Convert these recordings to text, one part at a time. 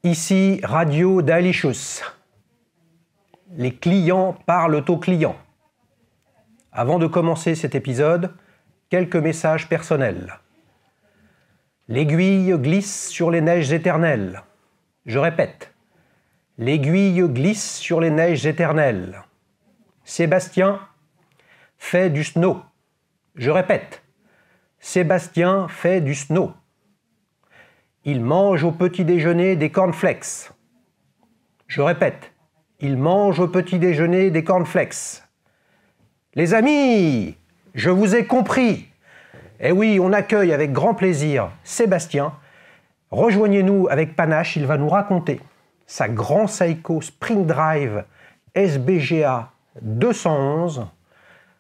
Ici Radio Delicious. Les clients parlent aux clients. Avant de commencer cet épisode, quelques messages personnels. L'aiguille glisse sur les neiges éternelles. Je répète, l'aiguille glisse sur les neiges éternelles. Sébastien fait du snow. Je répète, Sébastien fait du snow. Il mange au petit déjeuner des cornflakes. Je répète, il mange au petit déjeuner des cornflakes. Les amis, je vous ai compris. Eh oui, on accueille avec grand plaisir Sébastien. Rejoignez-nous avec panache, il va nous raconter sa Grand Seiko Spring Drive SBGA 211.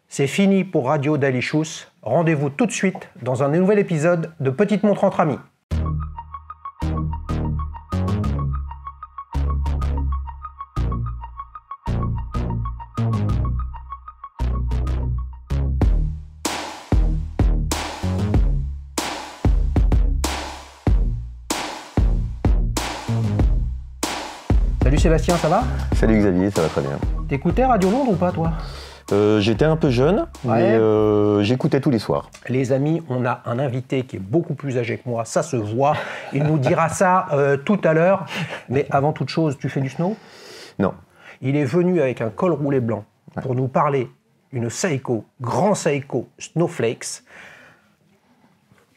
C'est fini pour Radio Delicious. Rendez-vous tout de suite dans un nouvel épisode de Petite Montre entre amis. Salut Sébastien, ça va? Salut Xavier, ça va très bien. T'écoutais Radio Londres ou pas toi? J'étais un peu jeune, mais j'écoutais tous les soirs. Les amis, on a un invité qui est beaucoup plus âgé que moi, ça se voit. Il nous dira ça tout à l'heure. Mais avant toute chose, tu fais du snow? Non. Il est venu avec un col roulé blanc pour nous parler d'une Seiko, Grand Seiko Snowflakes.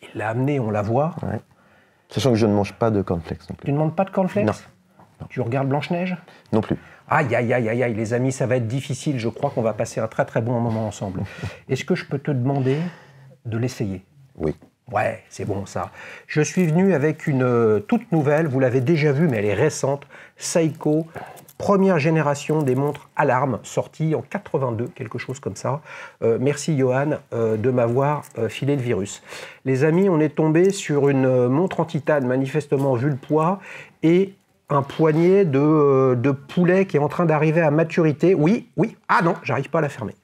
Il l'a amené, on la voit. Ouais. Sachant que je ne mange pas de cornflakes non plus. Tu ne demandes pas de cornflakes? Non. Tu regardes Blanche-Neige? Non plus. Aïe, aïe, aïe, aïe, aïe, les amis, ça va être difficile. Je crois qu'on va passer un très, très bon moment ensemble. Est-ce que je peux te demander de l'essayer? Oui. Ouais, c'est bon ça. Je suis venu avec une toute nouvelle, vous l'avez déjà vue, mais elle est récente. Seiko, première génération des montres alarme, sortie en 82, quelque chose comme ça. Merci Johan de m'avoir filé le virus. Les amis, on est tombé sur une montre en titane, manifestement vu le poids, et un poignet de poulet qui est en train d'arriver à maturité. Oui, oui. Ah non, j'arrive pas à la fermer.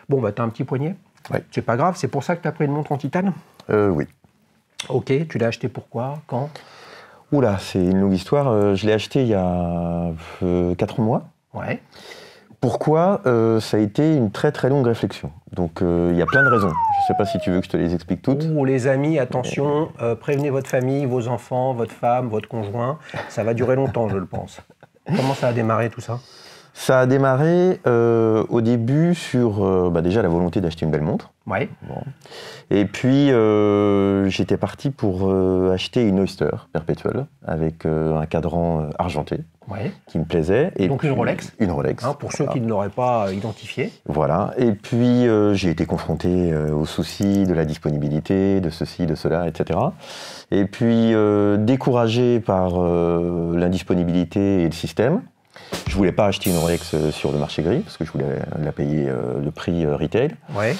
Bon, bah, t'as un petit poignet. Ouais. C'est pas grave, c'est pour ça que t'as pris une montre en titane? Oui. Ok, tu l'as acheté pourquoi? Quand? Oula, c'est une longue histoire. Je l'ai acheté il y a 4 mois. Ouais. Pourquoi? Ça a été une très très longue réflexion. Donc il y a plein de raisons. Je ne sais pas si tu veux que je te les explique toutes. Oh, les amis, attention, prévenez votre famille, vos enfants, votre femme, votre conjoint. Ça va durer longtemps, je le pense. Comment ça a démarré tout ça? Ça a démarré au début sur déjà la volonté d'acheter une belle montre. Ouais. Bon. Et puis j'étais parti pour acheter une Oyster perpétuelle avec un cadran argenté. Ouais. Qui me plaisait. Et donc puis, une Rolex. Une Rolex. Hein, pour ceux qui ne l'auraient pas identifié. Voilà. Et puis j'ai été confronté aux soucis de la disponibilité, de ceci, de cela, etc. Et puis découragé par l'indisponibilité et le système. Je voulais pas acheter une Rolex sur le marché gris parce que je voulais la payer le prix retail. Ouais.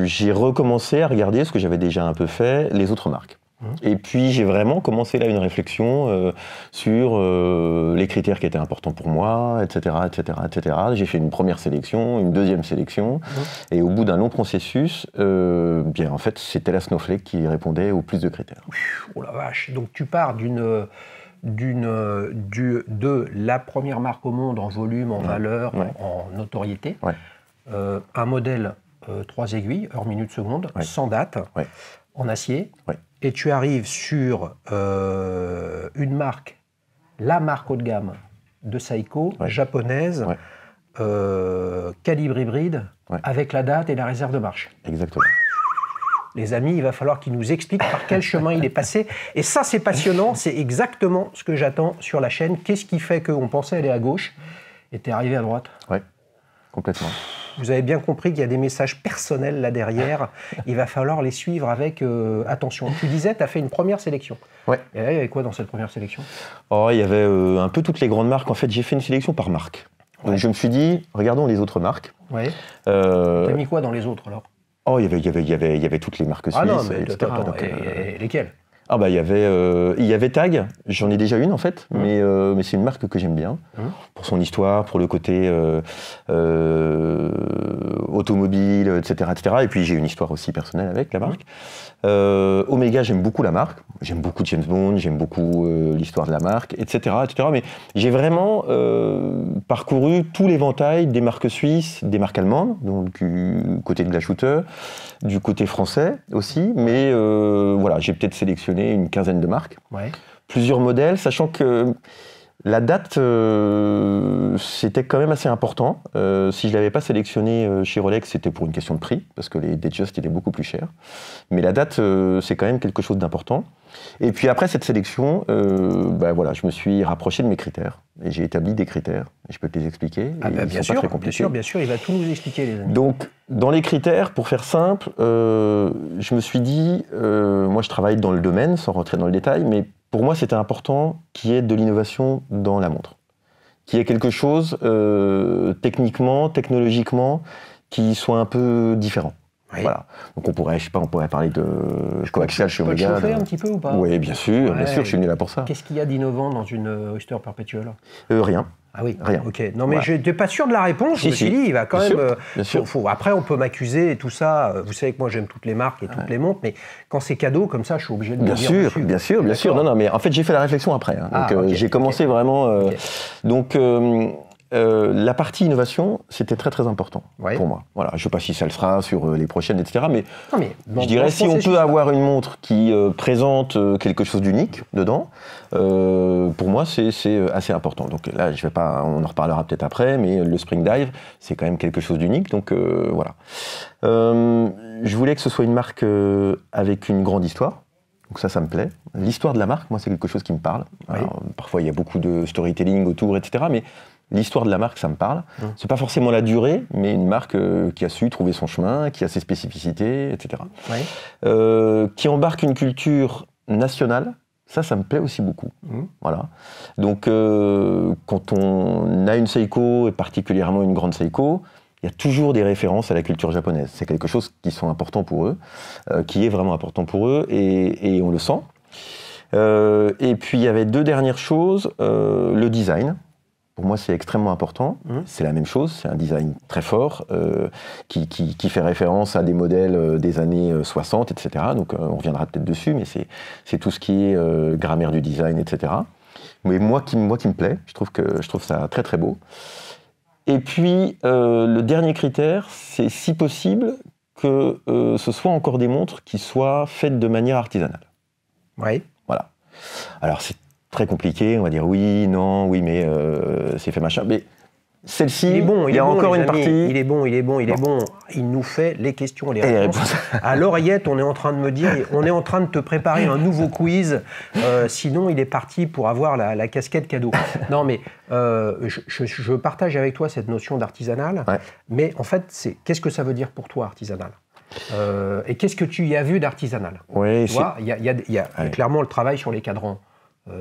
J'ai recommencé à regarder ce que j'avais déjà un peu fait, les autres marques. Et puis j'ai vraiment commencé là une réflexion sur les critères qui étaient importants pour moi, etc., etc., etc. J'ai fait une première sélection, une deuxième sélection, et au bout d'un long processus, bien en fait c'était la Snowflake qui répondait au plus de critères. Oh la vache. Donc tu pars de la première marque au monde en volume, en valeur, en notoriété. Ouais. Un modèle 3 aiguilles, heure, minute, seconde, sans date, en acier. Ouais. Et tu arrives sur une marque, la marque haut de gamme de Seiko, japonaise, calibre hybride, avec la date et la réserve de marche. Exactement. Les amis, il va falloir qu'ils nous expliquent par quel chemin il est passé. Et ça, c'est passionnant, c'est exactement ce que j'attends sur la chaîne. Qu'est-ce qui fait qu'on pensait aller à gauche et t'es arrivé à droite? Oui, complètement. Vous avez bien compris qu'il y a des messages personnels là derrière. Il va falloir les suivre avec attention. Tu disais, tu as fait une première sélection. Ouais. Et là, il y avait quoi dans cette première sélection? Oh, il y avait un peu toutes les grandes marques. En fait, j'ai fait une sélection par marque. Donc, je me suis dit, regardons les autres marques. Ouais. T'as mis quoi dans les autres alors? Oh, il y avait toutes les marques suisses, etc. Attends, et lesquelles? Ah bah il y avait Tag, j'en ai déjà une en fait, mais c'est une marque que j'aime bien, pour son histoire, pour le côté automobile, etc., etc. Et puis j'ai une histoire aussi personnelle avec la marque. Omega, j'aime beaucoup la marque, j'aime beaucoup James Bond, j'aime beaucoup l'histoire de la marque, etc., etc. Mais j'ai vraiment parcouru tout l'éventail des marques suisses, des marques allemandes, donc du côté de la shooter, du côté français aussi. Mais voilà, j'ai peut-être sélectionné une quinzaine de marques, plusieurs modèles, sachant que la date, c'était quand même assez important. Si je ne l'avais pas sélectionné chez Rolex, c'était pour une question de prix, parce que les Datejust étaient beaucoup plus chers. Mais la date, c'est quand même quelque chose d'important. Et puis après cette sélection, voilà, je me suis rapproché de mes critères. Et j'ai établi des critères. Et je peux te les expliquer. Bien sûr, il va tout nous expliquer, les amis. Donc, dans les critères, pour faire simple, je me suis dit, moi je travaille dans le domaine, sans rentrer dans le détail, mais pour moi, c'était important qu'il y ait de l'innovation dans la montre, qu'il y ait quelque chose techniquement, technologiquement, qui soit un peu différent. Oui. Voilà. Donc on pourrait parler de coaxial chez Omega. Tu peux le chauffer un petit peu ou pas? Oui, bien sûr, je suis venu là pour ça. Qu'est-ce qu'il y a d'innovant dans une Oyster Perpetual? Rien. Ah oui, rien. Ok. Non, mais je n'étais pas sûr de la réponse. Je me suis dit, il va quand même. Bien sûr. Après, on peut m'accuser et tout ça. Vous savez que moi, j'aime toutes les marques et toutes les montres, mais quand c'est cadeau comme ça, je suis obligé de le dire. Bien sûr. Non, mais en fait, j'ai fait la réflexion après. Donc, j'ai commencé vraiment. Donc. La partie innovation, c'était très très important pour moi. Voilà, je ne sais pas si ça le sera sur les prochaines, etc. Mais, je dirais, si on peut avoir une montre qui présente quelque chose d'unique dedans, pour moi, c'est assez important. Donc là, on en reparlera peut-être après, mais le Spring Dive, c'est quand même quelque chose d'unique. Donc voilà. Je voulais que ce soit une marque avec une grande histoire. Donc ça me plaît. L'histoire de la marque, moi, c'est quelque chose qui me parle. Alors, parfois, il y a beaucoup de storytelling autour, etc. Mais l'histoire de la marque, ça me parle. C'est pas forcément la durée, mais une marque qui a su trouver son chemin, qui a ses spécificités, etc. Qui embarque une culture nationale. Ça me plaît aussi beaucoup. Voilà. Donc, quand on a une Seiko, et particulièrement une grande Seiko, il y a toujours des références à la culture japonaise. C'est quelque chose qui sont importants pour eux, qui est vraiment important pour eux, et on le sent. Et puis, il y avait deux dernières choses. Le design. Pour moi, c'est extrêmement important. C'est la même chose, c'est un design très fort qui fait référence à des modèles des années 60, etc. Donc, on reviendra peut-être dessus, mais c'est tout ce qui est grammaire du design, etc. Mais moi qui me plaît, je trouve ça très très beau. Et puis, le dernier critère, c'est si possible que ce soit encore des montres qui soient faites de manière artisanale. Oui. Voilà. Alors, c'est très compliqué, on va dire oui, non, oui, mais c'est fait machin. Mais celle-ci, il y a encore une partie. Il est bon. Il nous fait les questions, les réponses. À l'oreillette, on est en train de me dire, on est en train de te préparer un nouveau quiz. Sinon, il est parti pour avoir la casquette cadeau. Non, mais je partage avec toi cette notion d'artisanal. Mais en fait, qu'est-ce que ça veut dire pour toi, artisanal? Et qu'est-ce que tu y as vu d'artisanal? Oui, tu vois, il y a clairement le travail sur les cadrans.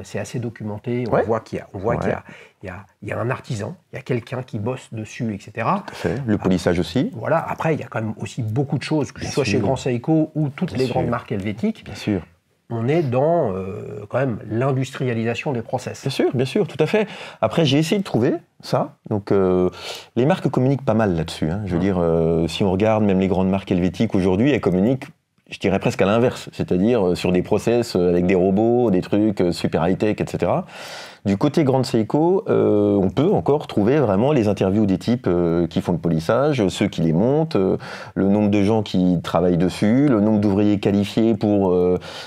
C'est assez documenté, on voit qu'il y a un artisan, il y a quelqu'un qui bosse dessus, etc. Tout à fait. Le polissage aussi. Voilà, après il y a quand même aussi beaucoup de choses, que ce soit chez Grand Seiko ou toutes les grandes marques helvétiques. Bien sûr. On est dans quand même l'industrialisation des process. Bien sûr, tout à fait. Après, j'ai essayé de trouver ça. Donc, les marques communiquent pas mal là-dessus. Je veux dire, si on regarde même les grandes marques helvétiques aujourd'hui, elles communiquent, je dirais presque à l'inverse, c'est-à-dire sur des process avec des robots, des trucs super high-tech, etc. Du côté Grande Seiko, on peut encore trouver vraiment les interviews des types qui font le polissage, ceux qui les montent, le nombre de gens qui travaillent dessus, le nombre d'ouvriers qualifiés pour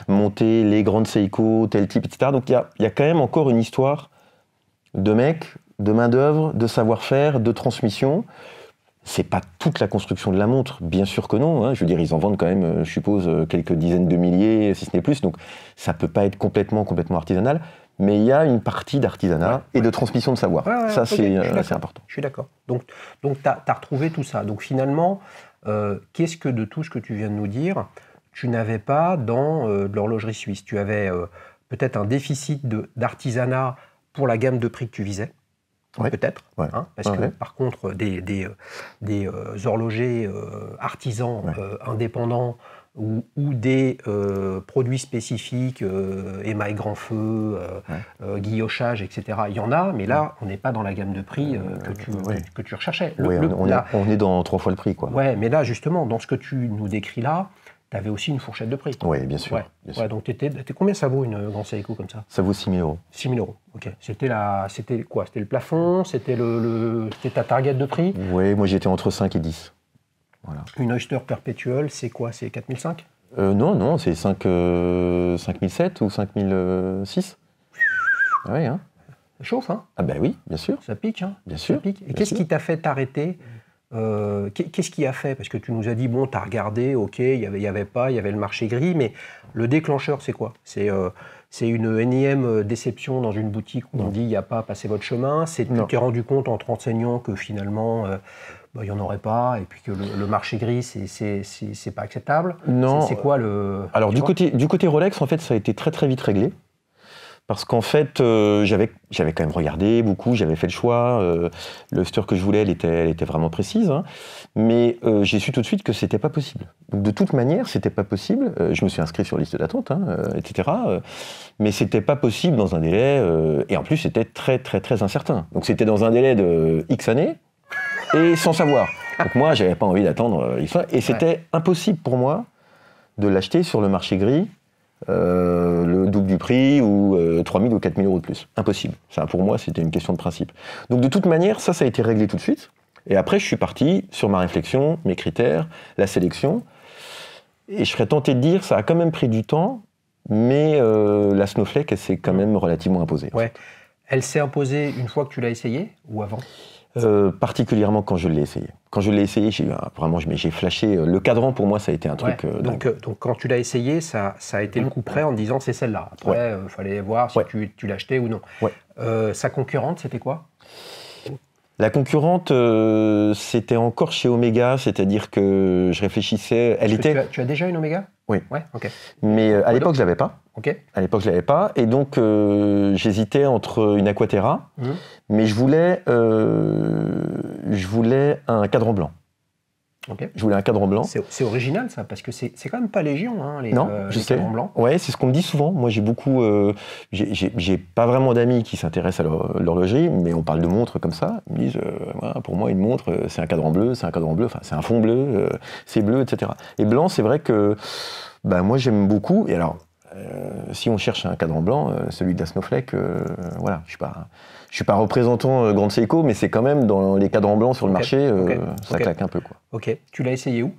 monter les Grandes Seiko, tel type, etc. Donc il y a quand même encore une histoire de mecs, de main-d'œuvre, de savoir-faire, de transmission. C'est pas toute la construction de la montre, bien sûr que non. Je veux dire, ils en vendent quand même, je suppose, quelques dizaines de milliers, si ce n'est plus. Donc, ça peut pas être complètement artisanal. Mais il y a une partie d'artisanat et de transmission de savoir. Ça, c'est important. Je suis d'accord. Donc tu as retrouvé tout ça. Donc, finalement, qu'est-ce que de tout ce que tu viens de nous dire, tu n'avais pas dans de l'horlogerie suisse? Tu avais peut-être un déficit d'artisanat pour la gamme de prix que tu visais. Peut-être, parce que par contre, des horlogers artisans indépendants ou des produits spécifiques, émail grand feu, guillochage, etc. Il y en a, mais là, on n'est pas dans la gamme de prix que tu recherchais. On est dans 3 fois le prix, quoi. Ouais, mais là, justement, dans ce que tu nous décris là, tu avais aussi une fourchette de prix. Oui, bien sûr. Donc, combien ça vaut une Grand Seiko comme ça? Ça vaut 6 000 €. 6 000 €, ok. C'était quoi? C'était le plafond? C'était c'était ta target de prix? Oui, moi j'étais entre 5 et 10. Voilà. Une Oyster Perpetual, c'est quoi? C'est 4 500? Non, c'est 5 007 ou 5 006. Ah oui, hein. Ça chauffe, hein? Ah ben oui, bien sûr. Ça pique, hein? Bien sûr. Ça pique. Et qu'est-ce qui t'a fait t'arrêter? Qu'est-ce qui a fait? Parce que tu nous as dit, bon, t'as regardé, ok, il y avait le marché gris, mais le déclencheur, c'est quoi? C'est une énième déception dans une boutique où on dit, il n'y a pas passé votre chemin? Tu t'es rendu compte en te renseignant que finalement, il n'y en aurait pas, et puis que le marché gris, c'est pas acceptable? Non. C'est quoi le... Alors, du côté Rolex, en fait, ça a été très, très vite réglé. Parce qu'en fait, j'avais quand même regardé beaucoup, j'avais fait le choix. L'Oyster que je voulais, elle était vraiment précise. Hein, mais j'ai su tout de suite que c'était pas possible. Donc, de toute manière, c'était pas possible. Je me suis inscrit sur liste d'attente, etc. Mais c'était pas possible dans un délai. Et en plus, c'était très, très, très incertain. Donc, c'était dans un délai de X années et sans savoir. Donc, moi, j'avais pas envie d'attendre X années. Et c'était impossible pour moi de l'acheter sur le marché gris. Le double du prix ou 3 000 ou 4 000 € de plus. Impossible. Ça, pour moi, c'était une question de principe. Donc, de toute manière, ça a été réglé tout de suite. Et après, je suis parti sur ma réflexion, mes critères, la sélection. Et je serais tenté de dire, ça a quand même pris du temps, mais la Snowflake, elle s'est quand même relativement imposée. Ouais. Elle s'est imposée une fois que tu l'as essayée ou avant? Particulièrement quand je l'ai essayé. Quand je l'ai essayé, j'ai flashé. Le cadran, pour moi, ça a été un truc... Donc, quand tu l'as essayé, ça a été le coup près en disant c'est celle-là. Après, il fallait voir si tu l'achetais ou non. Sa concurrente, c'était quoi? La concurrente, c'était encore chez Omega, c'est-à-dire que je réfléchissais... Tu as déjà une Omega? Oui. Ouais, ok. Mais à l'époque, je ne l'avais pas. Ok. À l'époque, je ne l'avais pas. Et donc, j'hésitais entre une Aquaterra, mais je voulais un cadran blanc. Okay. Je voulais un cadran blanc. C'est original, ça, parce que c'est quand même pas légion, hein, les cadrans blancs. Ouais, c'est ce qu'on me dit souvent. Moi, j'ai beaucoup... j'ai pas vraiment d'amis qui s'intéressent à l'horlogerie, mais on parle de montres comme ça. Ils me disent, pour moi, une montre, c'est un cadran bleu, enfin, c'est un fond bleu, c'est bleu, etc. Et blanc, c'est vrai que moi, j'aime beaucoup. Et alors, si on cherche un cadran blanc, celui de la Snowflake, voilà, je suis pas représentant Grand Seiko, mais c'est quand même dans les cadrans blancs sur le marché, ça claque un peu, quoi. Ok. Tu l'as essayé où?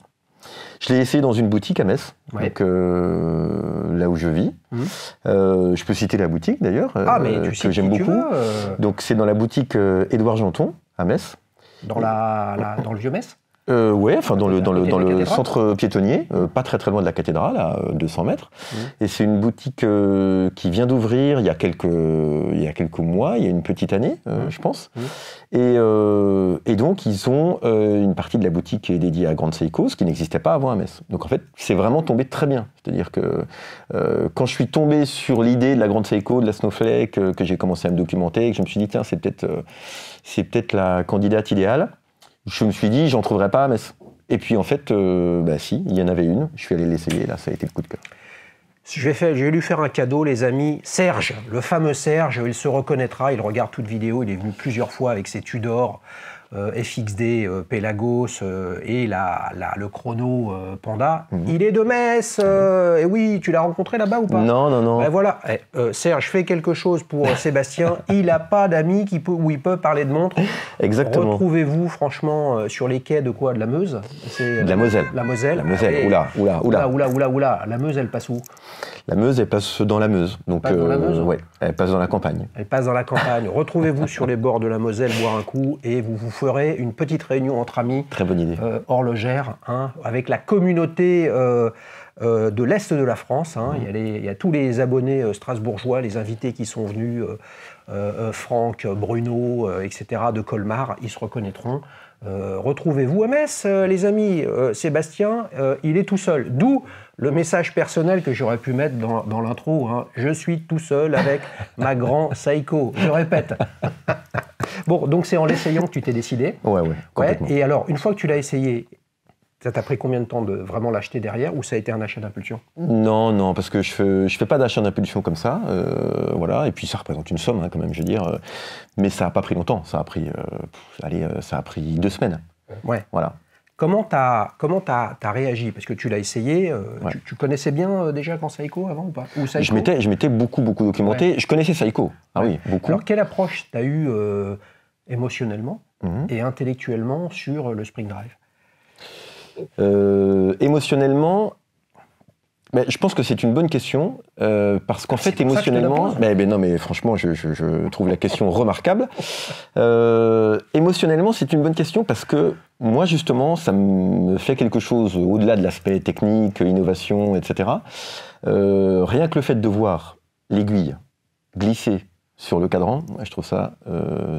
Je l'ai essayé dans une boutique à Metz, donc là où je vis. Je peux citer la boutique d'ailleurs, que j'aime beaucoup. Donc c'est dans la boutique Édouard Janton à Metz. Dans le vieux Metz? Ouais, enfin dans le centre piétonnier, pas très très loin de la cathédrale, à 200 mètres. Et c'est une boutique qui vient d'ouvrir il y a quelques mois, il y a une petite année, je pense. Et donc ils ont une partie de la boutique qui est dédiée à Grand Seiko, ce qui n'existait pas avant à Metz. Donc en fait, c'est vraiment tombé très bien. C'est-à-dire que quand je suis tombé sur l'idée de la Grand Seiko, de la Snowflake, que j'ai commencé à me documenter, que je me suis dit tiens, c'est peut-être la candidate idéale. Je me suis dit, j'en trouverais pas à Metz. Et puis en fait, si, il y en avait une. Je suis allé l'essayer, là, ça a été le coup de cœur. Je vais lui faire un cadeau, les amis. Serge, le fameux Serge, il se reconnaîtra, il regarde toute vidéo, il est venu plusieurs fois avec ses Tudor, FXD, Pelagos et le chrono Panda. Il est de Metz, et oui, tu l'as rencontré là-bas ou pas? Non. Ben voilà, Serge fait quelque chose pour Sébastien, il n'a pas d'amis où il peut parler de montre. Exactement. Retrouvez-vous franchement sur les quais de quoi? De la Meuse? De la Moselle. La Moselle. La Moselle, oula. La Meuse, elle passe où? La Meuse, elle passe dans la Meuse. Donc, dans la Meuse? Ouais, elle passe dans la campagne. Elle passe dans la campagne. Retrouvez-vous sur les bords de la Moselle, boire un coup, et vous ferez une petite réunion entre amis. Très bonne idée. Horlogère, avec la communauté de l'Est de la France. Il y a tous les abonnés strasbourgeois, les invités qui sont venus, Franck, Bruno, etc., de Colmar, ils se reconnaîtront. Retrouvez-vous à Metz, les amis. Sébastien, il est tout seul. D'où le message personnel que j'aurais pu mettre dans l'intro. Je suis tout seul avec ma Grand Seiko. Je répète. Bon, donc c'est en l'essayant que tu t'es décidé. Ouais, complètement. Et alors, une fois que tu l'as essayé, Ça t'a pris combien de temps de vraiment l'acheter derrière ou ça a été un achat d'impulsion? Non, non, parce que je fais pas d'achat d'impulsion comme ça, voilà. Et puis ça représente une somme, hein, quand même, je veux dire. Mais ça n'a pas pris longtemps. Ça a pris, ça a pris 2 semaines. Ouais. Voilà. Comment t'as réagi? Parce que tu l'as essayé. Ouais. Tu connaissais bien déjà Grand Seiko avant ou pas? Ou Seiko? Je m'étais beaucoup documenté. Ouais. Je connaissais Seiko. Ah oui, beaucoup. Alors, quelle approche t'as eu émotionnellement Mhm. et intellectuellement sur le Spring Drive? Émotionnellement, ben, je pense que c'est une bonne question parce qu'en fait, pour ça que je te la émotionnellement, pose. non, mais franchement, je trouve la question remarquable. Émotionnellement, c'est une bonne question parce que moi, justement, ça me fait quelque chose au-delà de l'aspect technique, innovation, etc. Rien que le fait de voir l'aiguille glisser sur le cadran, je trouve ça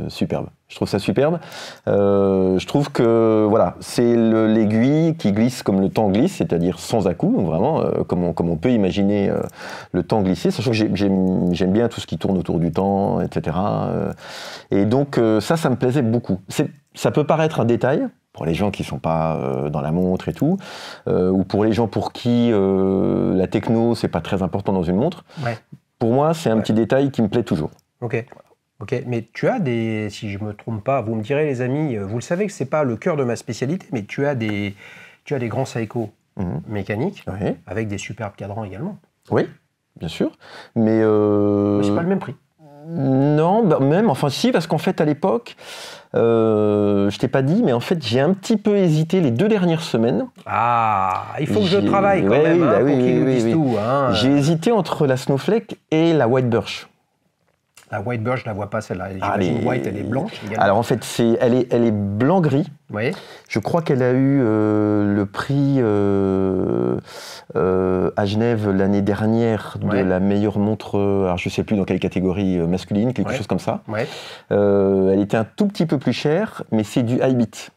superbe. Je trouve ça superbe. Je trouve que voilà, c'est l'aiguille qui glisse comme le temps glisse, c'est-à-dire sans à-coups, donc vraiment comme on peut imaginer le temps glisser, sachant que j'aime bien tout ce qui tourne autour du temps, etc. Et donc ça me plaisait beaucoup. Ça peut paraître un détail pour les gens qui ne sont pas dans la montre et tout, ou pour les gens pour qui la techno, c'est pas très important dans une montre. Ouais. Pour moi, c'est un petit détail qui me plaît toujours. Ok. Ok, mais tu as des, si je me trompe pas, vous me direz les amis, vous le savez que c'est pas le cœur de ma spécialité, mais tu as des grands Seiko mécaniques Oui. avec des superbes cadrans également. Oui, bien sûr. Mais Mais c'est pas le même prix. non, bah, même, enfin si, parce qu'en fait à l'époque, je t'ai pas dit, mais en fait j'ai un petit peu hésité les 2 dernières semaines. Ah, il faut que je travaille quand Ouais, même oui, hein, bah pour oui, qu'ils nous oui, disent oui. tout. Hein. J'ai hésité entre la Snowflake et la White Birch. La White Birch, je la vois pas celle-là. Ah, J'imagine White, elle est blanche également. Alors en fait, elle est blanc-gris. Oui. Je crois qu'elle a eu le prix à Genève l'année dernière de Ouais. la meilleure montre, alors je ne sais plus dans quelle catégorie masculine, quelque Ouais. chose comme ça. Ouais. Elle était un tout petit peu plus chère, mais c'est du high beat.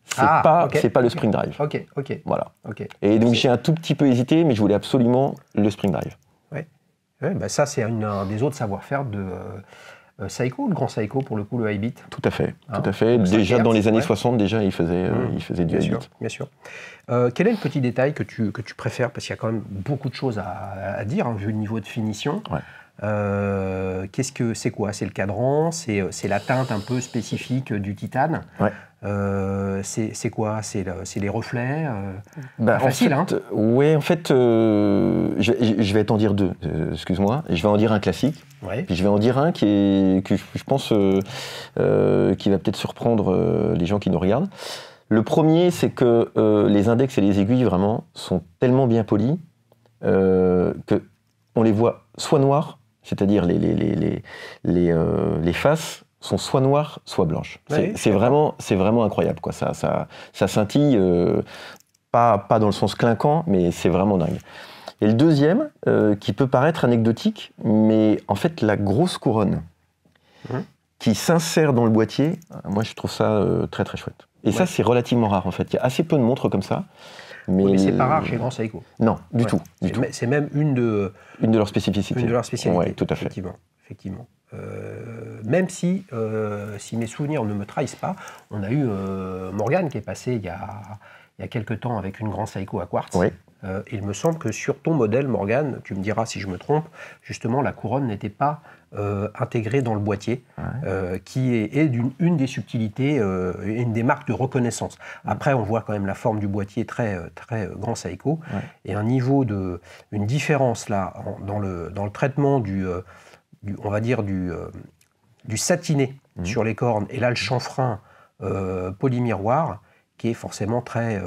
C'est pas le Spring Drive. Ok, ok, Voilà. ok. Et donc j'ai un tout petit peu hésité, mais je voulais absolument le Spring Drive. Ouais, bah ça, c'est un des autres savoir-faire de Seiko, le grand Seiko, pour le coup, le high beat. Tout à fait, Hein, tout à fait. donc ça Déjà perd, dans les années ouais. 60, déjà il faisait du Bien high sûr, beat. bien sûr. Quel est le petit détail que tu préfères? Parce qu'il y a quand même beaucoup de choses à dire, hein, vu le niveau de finition. Ouais. C'est quoi? C'est le cadran? C'est la teinte un peu spécifique du titane? Ouais. C'est quoi? C'est les reflets? Bah, facile, en fait, ouais, en fait, je vais t'en dire 2, excuse-moi. Je vais en dire un classique, Ouais. puis je vais en dire un que je pense qui va peut-être surprendre les gens qui nous regardent. Le premier, c'est que les index et les aiguilles, vraiment, sont tellement bien polis qu'on les voit soit noirs, c'est-à-dire les faces sont soit noires, soit blanches. Ouais, C'est vraiment incroyable, quoi. Ça scintille, pas dans le sens clinquant, mais c'est vraiment dingue. Et le deuxième, qui peut paraître anecdotique, mais en fait, la grosse couronne qui s'insère dans le boîtier, moi, je trouve ça très, très chouette. Et ça, c'est relativement rare, en fait. Il y a assez peu de montres comme ça. Mais c'est pas rare chez Grand Seiko. Non, du tout. C'est même une de leurs spécificités. Une de leurs spécialités. Oui, tout à fait. Effectivement. Même si mes souvenirs ne me trahissent pas, on a eu Morgane qui est passé il y a quelques temps avec une Grand Seiko à quartz. Oui. Il me semble que sur ton modèle, Morgane, tu me diras si je me trompe, justement la couronne n'était pas intégrée dans le boîtier, qui est une des subtilités, une des marques de reconnaissance. Après, on voit quand même la forme du boîtier très, très Grand Seiko, et un niveau une différence là dans le traitement on va dire du satiné sur les cornes, et là le chanfrein polymiroir, qui est forcément très,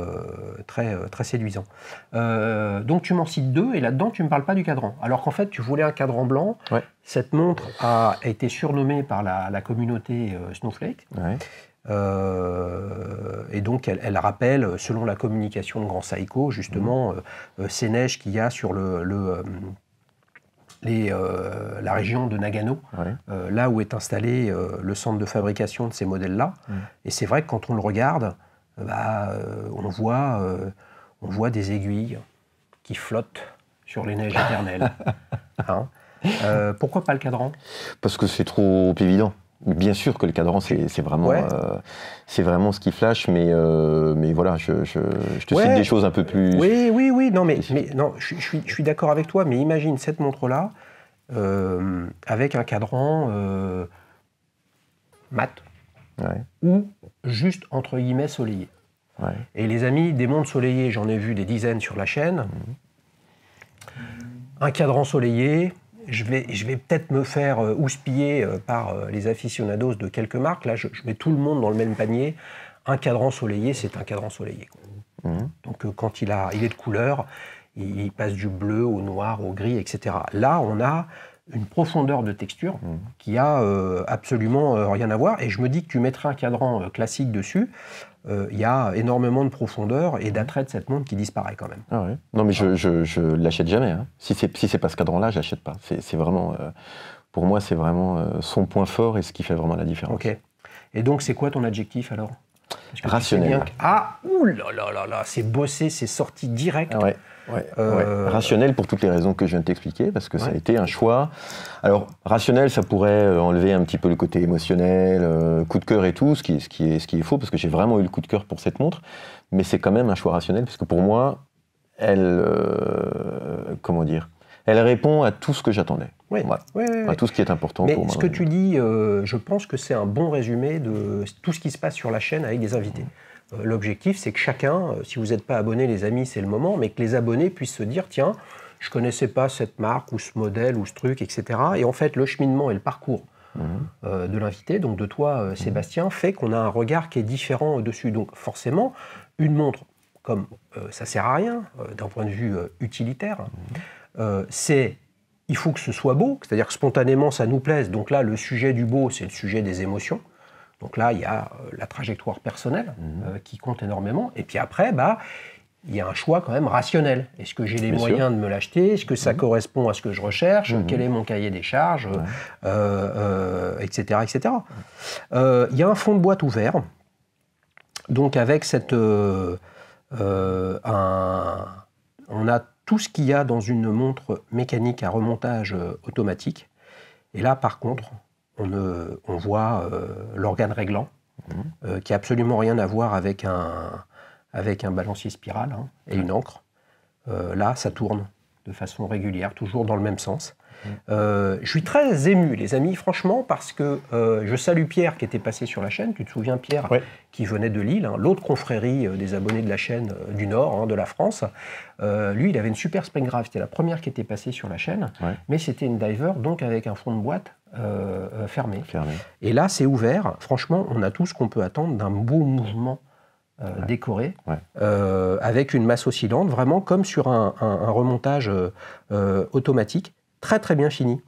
très, très séduisant. Donc tu m'en cites 2, et là-dedans tu ne me parles pas du cadran. Alors qu'en fait tu voulais un cadran blanc. Ouais. Cette montre a été surnommée par la communauté Snowflake. Ouais. Et donc elle rappelle, selon la communication de Grand Seiko, justement ces neiges qu'il y a sur la région de Nagano, là où est installé le centre de fabrication de ces modèles-là. Et c'est vrai que quand on le regarde, on voit des aiguilles qui flottent sur les neiges éternelles. Hein, pourquoi pas le cadran? Parce que c'est trop évident. Bien sûr que le cadran, c'est vraiment, Ouais. c'est vraiment ce qui flash, mais voilà, je te Ouais. cite des choses un peu plus... Oui, non, mais non, je suis d'accord avec toi, mais imagine cette montre-là avec un cadran mat Ouais, ou juste entre guillemets soleillé. ouais. Et les amis, des montres soleillées, j'en ai vu des dizaines sur la chaîne. Un cadran soleillé, je vais peut-être me faire houspiller par les aficionados de quelques marques. Là, je mets tout le monde dans le même panier. Un cadran soleillé, c'est un cadran soleillé, quoi. Donc quand il est de couleur, il passe du bleu au noir, au gris, etc. Là, on a une profondeur de texture qui a absolument rien à voir. Et je me dis que tu mettrais un cadran classique dessus, il y a énormément de profondeur et d'attrait de cette montre qui disparaît quand même. Ah ouais. Non, mais je l'achète jamais. Hein. Si c'est pas ce cadran-là, j'achète pas. C'est vraiment, pour moi, c'est vraiment son point fort et ce qui fait vraiment la différence. Ok. Et donc, c'est quoi ton adjectif alors? Parce que Rationnel. tu sais bien que... Ah, oulala, c'est bossé, c'est sorti direct. Ah ouais. Ouais. Rationnel pour toutes les raisons que je viens de t'expliquer, parce que ça a été un choix. Alors, rationnel, ça pourrait enlever un petit peu le côté émotionnel, coup de cœur et tout, ce qui est faux, parce que j'ai vraiment eu le coup de cœur pour cette montre, mais c'est quand même un choix rationnel, parce que pour moi, elle répond à tout ce que j'attendais. Oui, Voilà. oui. À tout ce qui est important Mais pour moi. ce que tu dis, je pense que c'est un bon résumé de tout ce qui se passe sur la chaîne avec des invités. L'objectif, c'est que chacun, si vous n'êtes pas abonné, les amis, c'est le moment, mais que les abonnés puissent se dire, tiens, je ne connaissais pas cette marque ou ce modèle ou ce truc, etc. Et en fait, le cheminement et le parcours de l'invité, donc de toi, Sébastien, fait qu'on a un regard qui est différent dessus. Donc forcément, une montre, comme ça ne sert à rien d'un point de vue utilitaire, il faut que ce soit beau, c'est-à-dire que spontanément, ça nous plaise. Donc là, le sujet du beau, c'est le sujet des émotions. Donc là, il y a la trajectoire personnelle qui compte énormément. Et puis après, il y a un choix quand même rationnel. Est-ce que j'ai les moyens de me l'acheter? Est-ce que ça correspond à ce que je recherche? Quel est mon cahier des charges? Etc. etc. Il y a un fond de boîte ouvert. Donc avec cette... on a tout ce qu'il y a dans une montre mécanique à remontage automatique. Et là, par contre... On voit l'organe réglant, qui n'a absolument rien à voir avec un balancier spirale et une encre. Là, ça tourne de façon régulière, toujours dans le même sens. Je suis très ému, les amis, franchement, parce que je salue Pierre qui était passé sur la chaîne. Tu te souviens, Pierre, qui venait de Lille, l'autre confrérie des abonnés de la chaîne du Nord, de la France. Lui, il avait une super Springgrave. C'était la première qui était passée sur la chaîne, mais c'était une diver, donc avec un fond de boîte fermé. Et là, c'est ouvert. Franchement, on a tout ce qu'on peut attendre d'un beau mouvement décoré, avec une masse oscillante, vraiment comme sur un remontage automatique, très très bien fini.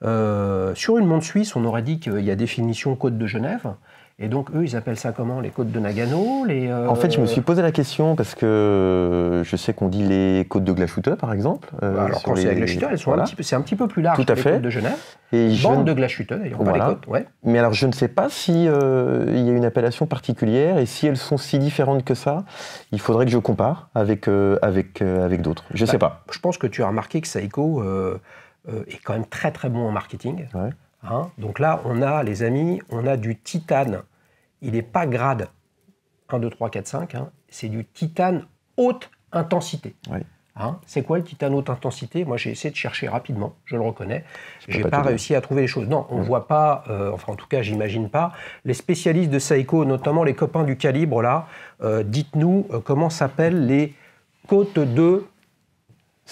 Sur une montre suisse, on aurait dit qu'il y a définition Côte de Genève. Et donc, eux, ils appellent ça comment? Les côtes de Nagano En fait, je me suis posé la question parce que je sais qu'on dit les côtes de Glashütte, par exemple. Alors, quand c'est à Glashütte, elles sont c'est un petit peu plus large Tout à que les fait. côtes de Genève. Et Bande de Glashütte, d'ailleurs, pas les côtes. Ouais. Mais alors, je ne sais pas si il y a une appellation particulière et si elles sont si différentes que ça. Il faudrait que je compare avec d'autres. Je ne sais pas. Je pense que tu as remarqué que Seiko est quand même très très bon en marketing. Donc là, on a, les amis, on a du titane. Il n'est pas grade 1, 2, 3, 4, 5. C'est du titane haute intensité. C'est quoi le titane haute intensité? Moi, j'ai essayé de chercher rapidement, je le reconnais. Je n'ai pas réussi à trouver les choses. Non, on ne voit pas, enfin en tout cas, j'imagine pas. Les spécialistes de Seiko, notamment les copains du Calibre, là, dites-nous comment s'appellent les côtes de...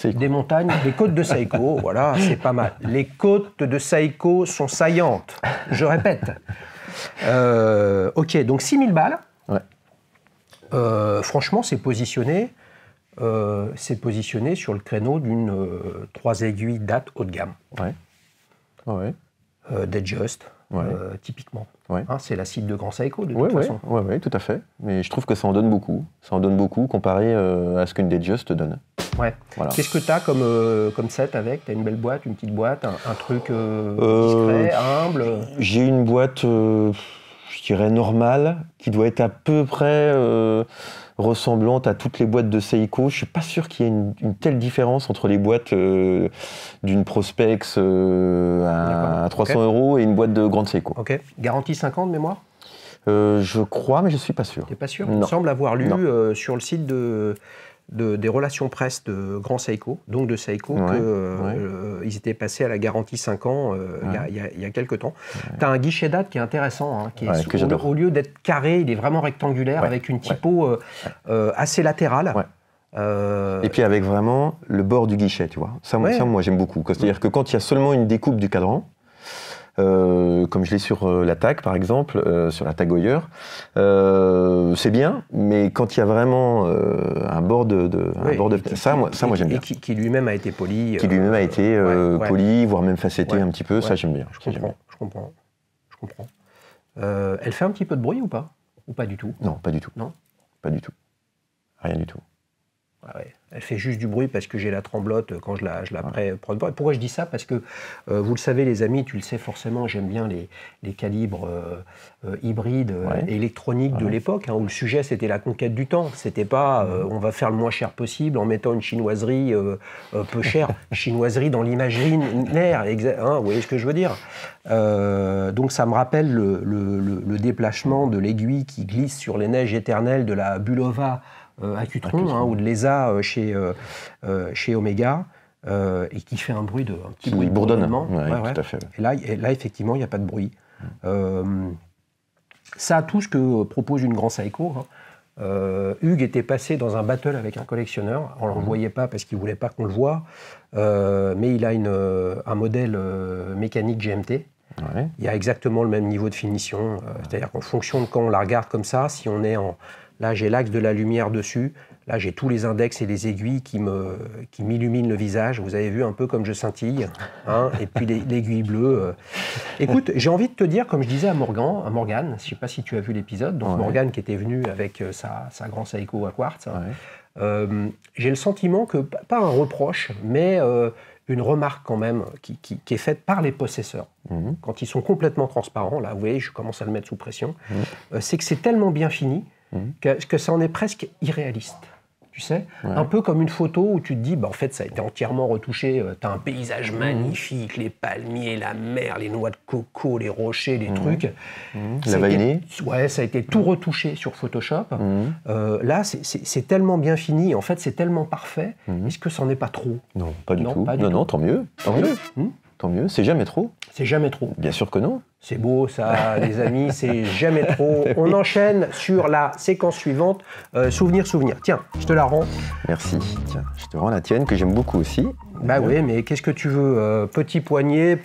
Des montagnes, des côtes de Seiko, voilà, c'est pas mal. Les côtes de Seiko sont saillantes, je répète. Ok, donc 6 000 balles. Franchement, c'est positionné sur le créneau d'une 3 aiguilles date haut de gamme. Datejust, typiquement. C'est la cible de grand Seiko, de toute façon. Oui, tout à fait. Mais je trouve que ça en donne beaucoup. Ça en donne beaucoup comparé à ce qu'une Datejust donne. Voilà. Qu'est-ce que tu as comme set avec? Tu as une belle boîte, une petite boîte, un truc discret, humble? J'ai une boîte, je dirais, normale, qui doit être à peu près ressemblante à toutes les boîtes de Seiko. Je ne suis pas sûr qu'il y ait une telle différence entre les boîtes d'une Prospex à 3 300 € et une boîte de Grande Seiko. Ok. Garantie 5 ans de mémoire? Je crois, mais je ne suis pas sûr. Tu n'es pas sûr? Non. Il me semble avoir lu sur le site des relations presse de Grand Seiko, donc de Seiko, qu'ils étaient passés à la garantie 5 ans il y a quelques temps. Tu as un guichet date qui est intéressant, hein, qui est, que j'adore. au lieu d'être carré, il est vraiment rectangulaire avec une typo assez latérale. Et puis avec vraiment le bord du guichet, tu vois. Ça, moi j'aime beaucoup. C'est-à-dire que quand il y a seulement une découpe du cadran, comme je l'ai sur la TAG par exemple, sur la TAG Heuer, c'est bien, mais quand il y a vraiment un bord ça moi j'aime bien. Et qui lui-même a été poli. Qui lui-même a été poli, voire même facetté un petit peu, ça j'aime bien. Je comprends. Elle fait un petit peu de bruit ou pas? Ou pas du tout? Non, pas du tout. Non, pas du tout. Rien du tout. Elle fait juste du bruit parce que j'ai la tremblote quand je la prends. Pourquoi je dis ça? Parce que, vous le savez les amis, tu le sais forcément, j'aime bien les calibres hybrides et électroniques de l'époque, hein, où le sujet c'était la conquête du temps. C'était pas on va faire le moins cher possible en mettant une chinoiserie peu chère. Chinoiserie dans l'imaginaire, hein, vous voyez ce que je veux dire? Donc ça me rappelle le déplacement de l'aiguille qui glisse sur les neiges éternelles de la Bulova à Cutron, ou de l'ESA chez Omega, et qui fait un bruit petit bruit de bourdonnement. Tout à fait. Et là, effectivement, il n'y a pas de bruit. Ça a tout ce que propose une Grand Seiko. Hugues était passé dans un battle avec un collectionneur. On ne le voyait pas parce qu'il ne voulait pas qu'on le voie, mais il a un modèle mécanique GMT. Il y a exactement le même niveau de finition. C'est-à-dire qu'en fonction de quand on la regarde comme ça, si on est en... Là, j'ai l'axe de la lumière dessus. Là, j'ai tous les index et les aiguilles qui m'illuminent le visage. Vous avez vu un peu comme je scintille. Hein, et puis l'aiguille bleue. Écoute, j'ai envie de te dire, comme je disais à Morgane, je ne sais pas si tu as vu l'épisode, donc Morgane qui était venue avec sa Grand Seiko à quartz. J'ai le sentiment que, pas un reproche, mais une remarque quand même qui est faite par les possesseurs. Quand ils sont complètement transparents, là, vous voyez, je commence à le mettre sous pression, c'est que c'est tellement bien fini que ça en est presque irréaliste. Tu sais, un peu comme une photo où tu te dis, en fait, ça a été entièrement retouché. Tu as un paysage magnifique, les palmiers, la mer, les noix de coco, les rochers, les trucs. La vainée. Ça a été tout retouché sur Photoshop. Là, c'est tellement bien fini. En fait, c'est tellement parfait. Est-ce que ça n'en est pas trop? Non, pas du tout. Non, tant mieux. Tant mieux. C'est jamais trop. C'est jamais trop. Bien sûr que non. C'est beau ça, les amis, c'est jamais trop. On enchaîne sur la séquence suivante. Souvenir. Tiens, je te la rends. Merci. Tiens, je te rends la tienne, que j'aime beaucoup aussi. Bah oui, mais qu'est-ce que tu veux? Petit poignet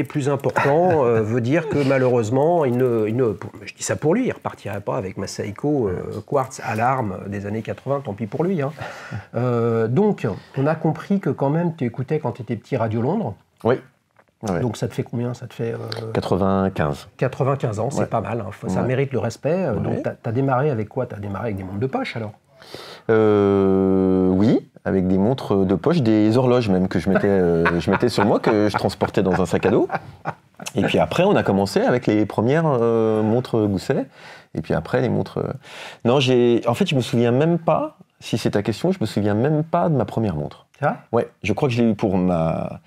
plus important, veut dire que malheureusement, je dis ça pour lui, il ne repartirait pas avec ma Seiko quartz alarme des années 80, tant pis pour lui. Hein. Donc, on a compris que quand même, tu écoutais quand tu étais petit Radio Londres. Oui. Donc ça te fait combien? Ça te fait 95. 95 ans, c'est pas mal. Hein. Ça mérite le respect. Donc tu as démarré avec quoi? Tu as démarré avec des montres de poche alors? Oui, avec des montres de poche, des horloges même que je mettais sur moi, que je transportais dans un sac à dos. Et puis après, on a commencé avec les premières montres Gousset. Et puis après, les montres... Non, en fait, je me souviens même pas, si c'est ta question, je me souviens même pas de ma première montre. C'est vrai? Ouais, je crois que je l'ai eu pour ma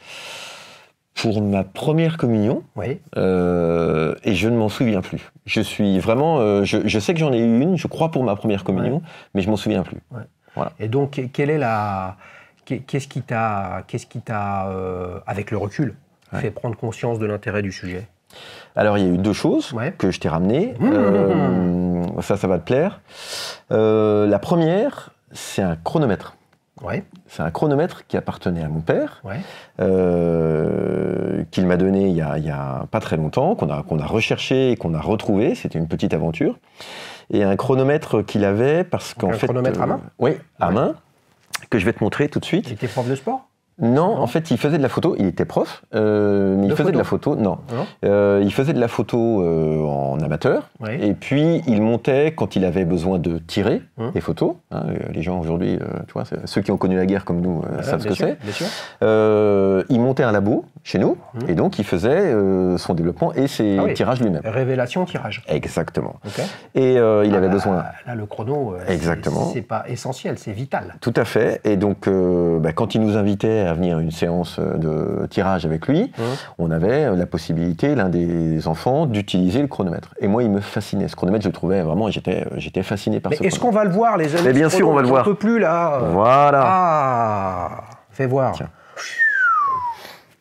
première communion, et je ne m'en souviens plus. Je suis vraiment... je sais que j'en ai eu une, je crois, pour ma première communion, mais je m'en souviens plus. Voilà. Et donc, qu'est-ce qui t'a, avec le recul, fait prendre conscience de l'intérêt du sujet? Alors, il y a eu deux choses que je t'ai ramenées. Ça va te plaire. La première, c'est un chronomètre. C'est un chronomètre qui appartenait à mon père, qu'il m'a donné il y a pas très longtemps, qu'on a recherché et qu'on a retrouvé. C'était une petite aventure. Et un chronomètre qu'il avait parce qu'en fait... Un chronomètre à main? Oui, à main, que je vais te montrer tout de suite. Il était prof de sport? Non, en fait, il faisait de la photo. Il était prof, mais il faisait de la photo. Non, il faisait de la photo en amateur. Et puis, il montait quand il avait besoin de tirer des photos. Hein, les gens aujourd'hui, tu vois, ceux qui ont connu la guerre comme nous savent ce que c'est. Il montait un labo chez nous, et donc il faisait son développement et ses tirages lui-même. Révélation, tirage. Exactement. Okay. Et il avait besoin... Là, le chrono, c'est pas essentiel, c'est vital. Tout à fait. Et donc, quand il nous invitait à venir à une séance de tirage avec lui, on avait la possibilité, l'un des enfants, d'utiliser le chronomètre. Et moi, il me fascinait. Ce chronomètre, je le trouvais vraiment... J'étais fasciné par ce chronomètre. Est-ce qu'on va le voir, les amis? Mais bien sûr, on va le voir. On ne peut plus, là. Voilà. Ah, fais voir. Tiens.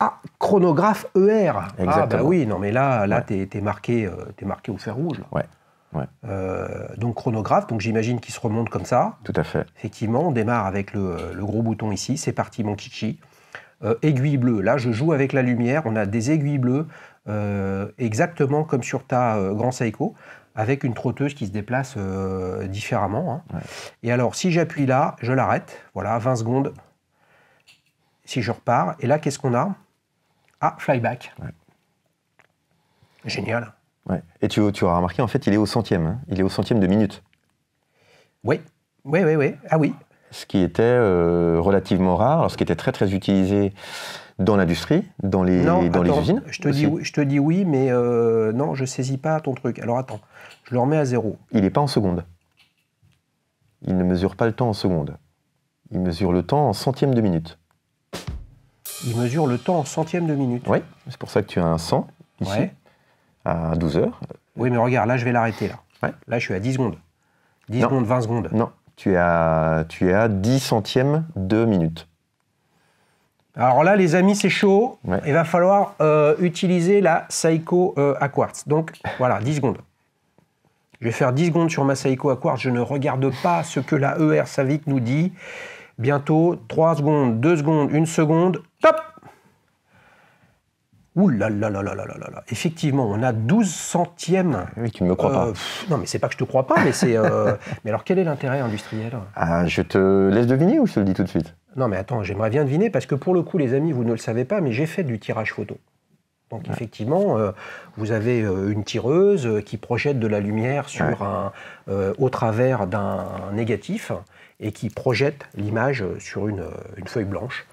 Ah, chronographe ER. Exactement. Ah bah oui, non mais là t'es marqué au fer rouge. Là. Ouais. Donc chronographe, donc j'imagine qu'il se remonte comme ça. Tout à fait. Effectivement, on démarre avec le gros bouton ici. C'est parti, mon kiki. Aiguille bleue. Là, je joue avec la lumière. On a des aiguilles bleues, exactement comme sur ta Grand Seiko, avec une trotteuse qui se déplace différemment. Hein. Ouais. Et alors, si j'appuie là, je l'arrête. Voilà, 20 secondes. Si je repars, et là, qu'est-ce qu'on a? Ah, flyback. Ouais. Génial. Ouais. Et tu auras remarqué, en fait, il est au centième. Hein. Il est au centième de minute. Oui. Ah oui. Ce qui était relativement rare, alors ce qui était très, très utilisé dans l'industrie, dans les usines. Je te dis oui, mais non, je saisis pas ton truc. Alors attends, je le remets à 0. Il n'est pas en secondes. Il ne mesure pas le temps en secondes. Il mesure le temps en centièmes de minute. Il mesure le temps en centièmes de minute. Oui, c'est pour ça que tu as un 100 ici, à 12 heures. Oui, mais regarde, là, je vais l'arrêter. Là. Ouais. Là, je suis à 10 secondes. 10 secondes, 20 secondes. Non, tu es à 10 centièmes de minute. Alors là, les amis, c'est chaud. Ouais. Il va falloir utiliser la Seiko à quartz. Donc, voilà, 10 secondes. Je vais faire 10 secondes sur ma Seiko à quartz. Je ne regarde pas ce que la ER Savic nous dit. Bientôt, 3 secondes, 2 secondes, 1 seconde, top! Ouh là là là là là là là. Effectivement, on a 12 centièmes. Oui, tu ne me crois pas. Non, mais c'est pas que je te crois pas, mais c'est... Mais alors, quel est l'intérêt industriel? Je te laisse deviner ou je te le dis tout de suite? Non, mais attends, j'aimerais bien deviner, parce que pour le coup, les amis, vous ne le savez pas, mais j'ai fait du tirage photo. Donc effectivement, vous avez une tireuse qui projette de la lumière sur au travers d'un négatif et qui projette l'image sur une feuille blanche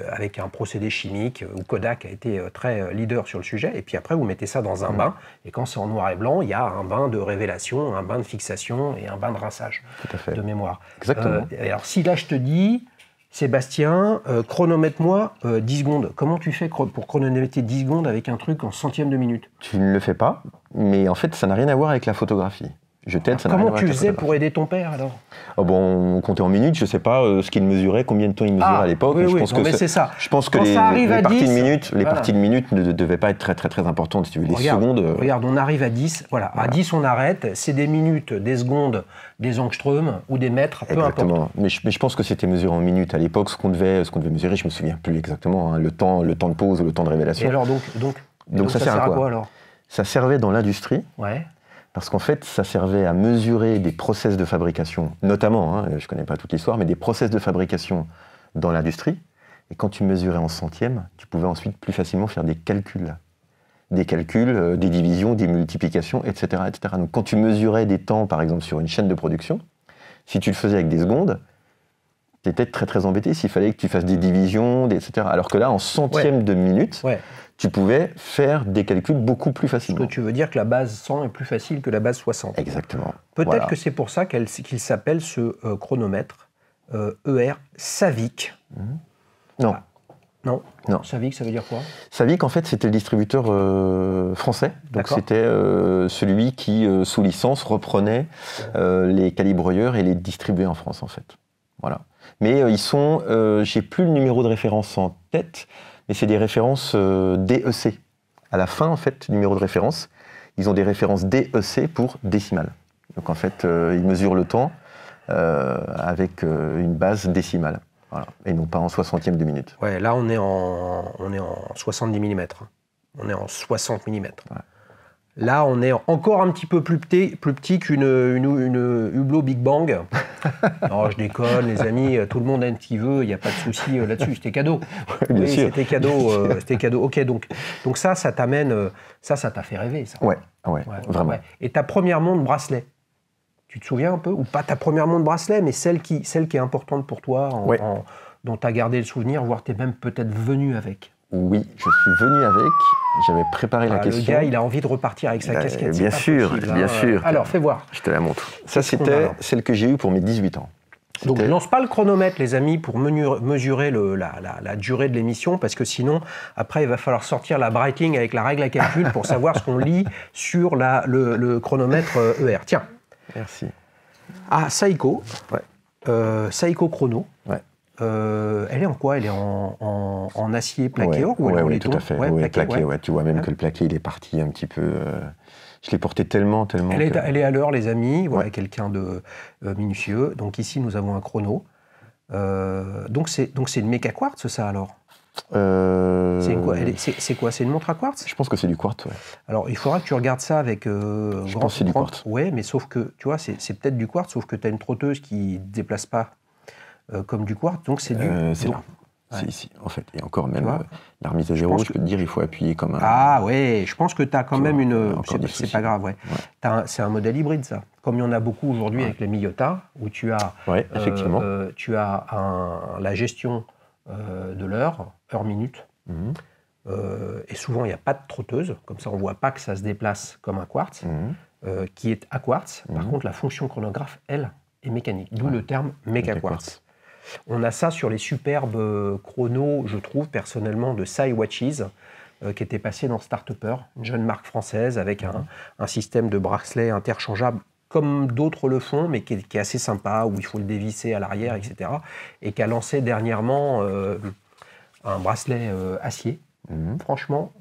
avec un procédé chimique où Kodak a été très leader sur le sujet. Et puis après, vous mettez ça dans un bain et quand c'est en noir et blanc, il y a un bain de révélation, un bain de fixation et un bain de rinçage de mémoire. Exactement. Alors si là, je te dis... Sébastien, chronomètre-moi 10 secondes. Comment tu fais pour chronométrer 10 secondes avec un truc en centième de minute? Tu ne le fais pas, mais en fait, ça n'a rien à voir avec la photographie. Je t'aide, ça n'a rien à voir avec la photographie. Comment tu faisais pour aider ton père, alors? On comptait en minutes, je ne sais pas ce qu'il mesurait, combien de temps il mesurait à l'époque. Oui, mais c'est ça. Je pense que les parties de minutes ne devaient pas être très, très, très importantes. Si tu veux, les secondes... Regarde, on arrive à 10. Voilà. À 10, on arrête. C'est des minutes, des secondes, des angstroms ou des mètres, peu importe. Mais je pense que c'était mesuré en minutes à l'époque, ce qu'on devait mesurer, je ne me souviens plus exactement, hein, le temps de pause ou le temps de révélation. Et alors donc ça sert à quoi alors? Ça servait dans l'industrie. Ouais. Parce qu'en fait, ça servait à mesurer des process de fabrication, notamment, je ne connais pas toute l'histoire, mais des process de fabrication dans l'industrie. Et quand tu mesurais en centièmes, tu pouvais ensuite plus facilement faire des calculs. Des calculs, des divisions, des multiplications, etc., etc. Donc quand tu mesurais des temps, par exemple, sur une chaîne de production, si tu le faisais avec des secondes, tu étais très très embêté s'il fallait que tu fasses des divisions, etc. Alors que là, en centièmes de minute, tu pouvais faire des calculs beaucoup plus facilement. Ce que tu veux dire que la base 100 est plus facile que la base 60. Exactement. Peut-être que c'est pour ça qu'il s'appelle ce chronomètre ER Savic. Non. Non. Savic, ça veut dire quoi? Savic, en fait, c'était le distributeur français. Donc c'était celui qui, sous licence, reprenait les calibreurs et les distribuait en France, en fait. Voilà. Mais ils sont, j'ai plus le numéro de référence en tête, mais c'est des références DEC. À la fin, en fait, du numéro de référence, ils ont des références DEC pour décimale. Donc en fait, ils mesurent le temps avec une base décimale. Voilà. Et non pas en 60e de minute. Ouais, là on est en 70 mm. On est en 60 mm. Ouais. Là, on est encore un petit peu plus petit qu'une Hublot Big Bang. Non, je déconne, les amis, tout le monde aime ce qu'il veut, il n'y a pas de souci là-dessus, c'était cadeau. Bien sûr. C'était cadeau. Ok, donc ça t'amène, ça t'a fait rêver, ça. Ouais, vraiment. Ouais. Et ta première montre bracelet, tu te souviens un peu? Ou pas ta première montre bracelet, mais celle qui est importante pour toi dont tu as gardé le souvenir, voire tu es même peut-être venu avec. Oui, je suis venu avec, j'avais préparé la question. Le gars, il a envie de repartir avec sa casquette. Bien sûr, possible, bien hein. sûr. Alors, fais voir. Je te la montre. Ça, c'était celle que j'ai eue pour mes 18 ans. Donc, je ne lance pas le chronomètre, les amis, pour mesurer la durée de l'émission, parce que sinon, après, il va falloir sortir la Breitling avec la règle à calcul pour savoir ce qu'on lit sur le chronomètre ER. Tiens. Merci. Ah, Seiko. Ouais. Seiko Chrono. Ouais. Elle est en quoi? Elle est en acier plaqué or ou oui, tout à fait. Ouais, plaqué, ouais. Tu vois même que le plaqué, il est parti un petit peu... Je l'ai porté tellement... Elle est à l'heure, les amis. Voilà, quelqu'un de minutieux. Donc ici, nous avons un chrono. Donc c'est une méca quartz, ça, alors? C'est quoi? C'est une montre à quartz? Je pense que c'est du quartz, ouais. Alors, il faudra que tu regardes ça avec... je pense que c'est du quartz. Oui, mais sauf que, tu vois, c'est peut-être du quartz, sauf que tu as une trotteuse qui ne déplace pas comme du quartz, donc c'est du... c'est là. Ouais. C'est ici, en fait. Et encore même, la remise à zéro, je peux te dire, il faut appuyer comme un... Ah ouais, je pense que tu as quand même une... C'est pas grave, ouais. C'est un modèle hybride, ça. Comme il y en a beaucoup aujourd'hui avec les Miyota, où tu as, effectivement. La gestion de l'heure, heure-minute. Et souvent, il n'y a pas de trotteuse. Comme ça, on ne voit pas que ça se déplace comme un quartz, qui est à quartz. Par contre, la fonction chronographe, elle, est mécanique. D'où le terme méca quartz. On a ça sur les superbes chronos, je trouve, personnellement, de Sai Watches, qui était passé dans Start-Upper, une jeune marque française avec un système de bracelet interchangeable, comme d'autres le font, mais qui est assez sympa, où il faut le dévisser à l'arrière, etc. Et qui a lancé dernièrement un bracelet acier. Franchement,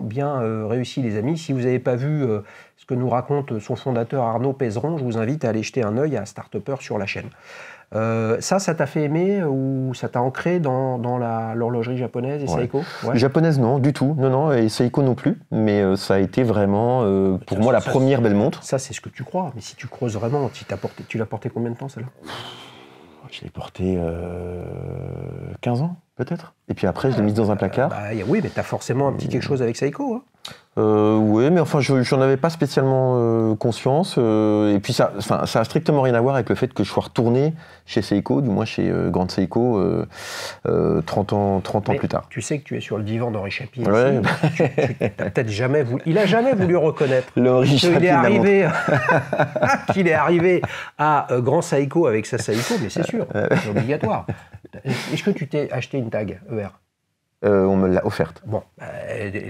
bien réussi, les amis. Si vous n'avez pas vu ce que nous raconte son fondateur Arnaud Pézeron, je vous invite à aller jeter un œil à Start-Upper sur la chaîne. Ça t'a fait aimer ou ça t'a ancré dans l'horlogerie japonaise et Seiko? Japonaise, non, du tout. Non, et Seiko non plus. Mais ça a été vraiment, pour moi, la première belle montre. Ça, c'est ce que tu crois. Mais si tu creuses vraiment, tu l'as porté combien de temps, celle-là? Je l'ai porté 15 ans, peut-être. Et puis après, je l'ai mise dans un placard. Oui, mais tu as forcément un petit quelque chose avec Seiko. Hein. Oui, mais enfin, je n'en avais pas spécialement conscience. Et puis, ça a strictement rien à voir avec le fait que je sois retourné chez Seiko, du moins chez Grande Seiko, 30 ans plus tard. Tu sais que tu es sur le divan d'Henri Chapier. Ouais. Tu n'as peut-être jamais voulu... Il n'a jamais voulu reconnaître qu'il est arrivé à Grand Seiko avec sa Seiko, mais c'est sûr, c'est obligatoire. Est-ce que tu t'es acheté une tag ER? On me l'a offerte. Bon,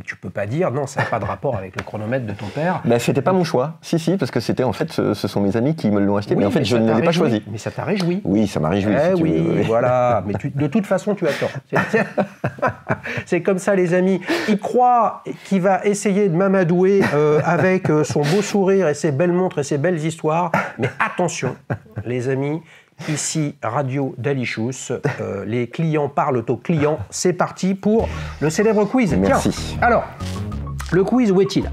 tu peux pas dire, non, ça n'a pas de rapport avec le chronomètre de ton père. C'était pas mon choix. Si, parce que c'était en fait, ce sont mes amis qui me l'ont acheté, mais en fait, je ne l'ai pas choisi. Mais ça t'a réjoui. Oui, ça m'a réjoui. Voilà. Mais de toute façon, tu as tort. C'est comme ça, les amis. Il croit qu'il va essayer de m'amadouer avec son beau sourire et ses belles montres et ses belles histoires. Mais attention, les amis. Ici, Radio Dalichus, les clients parlent aux clients. C'est parti pour le célèbre quiz. Merci. Tiens, alors, le quiz, où est-il?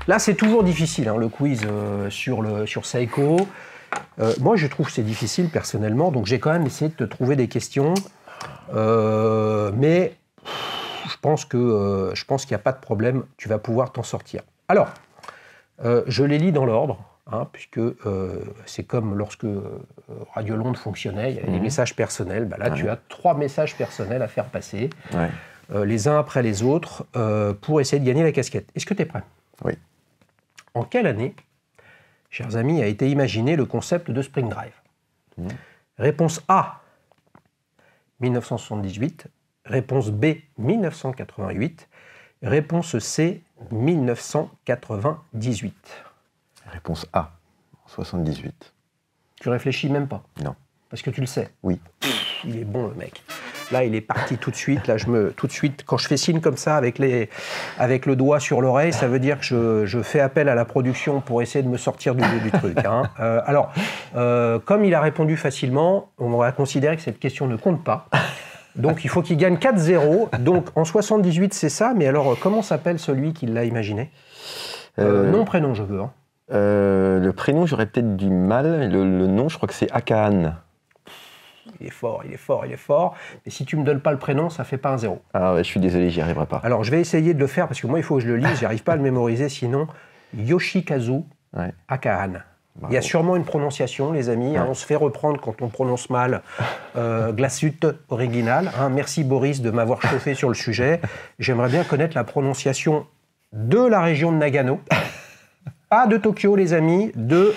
Là, c'est toujours difficile, le quiz sur Seiko. Moi, je trouve que c'est difficile, personnellement, donc j'ai quand même essayé de te trouver des questions. Mais je pense qu'il n'y a pas de problème, tu vas pouvoir t'en sortir. Alors, je les lis dans l'ordre. Puisque c'est comme lorsque Radio Londres fonctionnait, il y avait des messages personnels. Là, tu as 3 messages personnels à faire passer, les uns après les autres, pour essayer de gagner la casquette. Est-ce que tu es prêt? Oui. En quelle année, chers amis, a été imaginé le concept de Spring Drive? Réponse A, 1978. Réponse B, 1988. Réponse C, 1998. Réponse A, 78. Tu réfléchis même pas? Non. Parce que tu le sais? Oui. Il est bon, le mec. Là, il est parti tout de suite. Là, tout de suite, quand je fais signe comme ça avec le doigt sur l'oreille, ça veut dire que je fais appel à la production pour essayer de me sortir du truc. Alors, comme il a répondu facilement, on va considérer que cette question ne compte pas. Donc, il faut qu'il gagne 4-0. Donc, en 78, c'est ça. Mais alors, comment s'appelle celui qui l'a imaginé? Nom, prénom, je veux. Le prénom, j'aurais peut-être du mal. Le nom, je crois que c'est Akane. Il est fort. Mais si tu me donnes pas le prénom, ça fait pas un 0. Ah ouais, je suis désolé, j'y arriverai pas. Alors, je vais essayer de le faire parce que moi, il faut que je le lise. J'y arrive pas à le mémoriser. Sinon, Yoshikazu Akane. Il y a sûrement une prononciation, les amis. On se fait reprendre quand on prononce mal Glassut original. Merci Boris de m'avoir chauffé sur le sujet. J'aimerais bien connaître la prononciation de la région de Nagano. Pas de Tokyo, les amis, de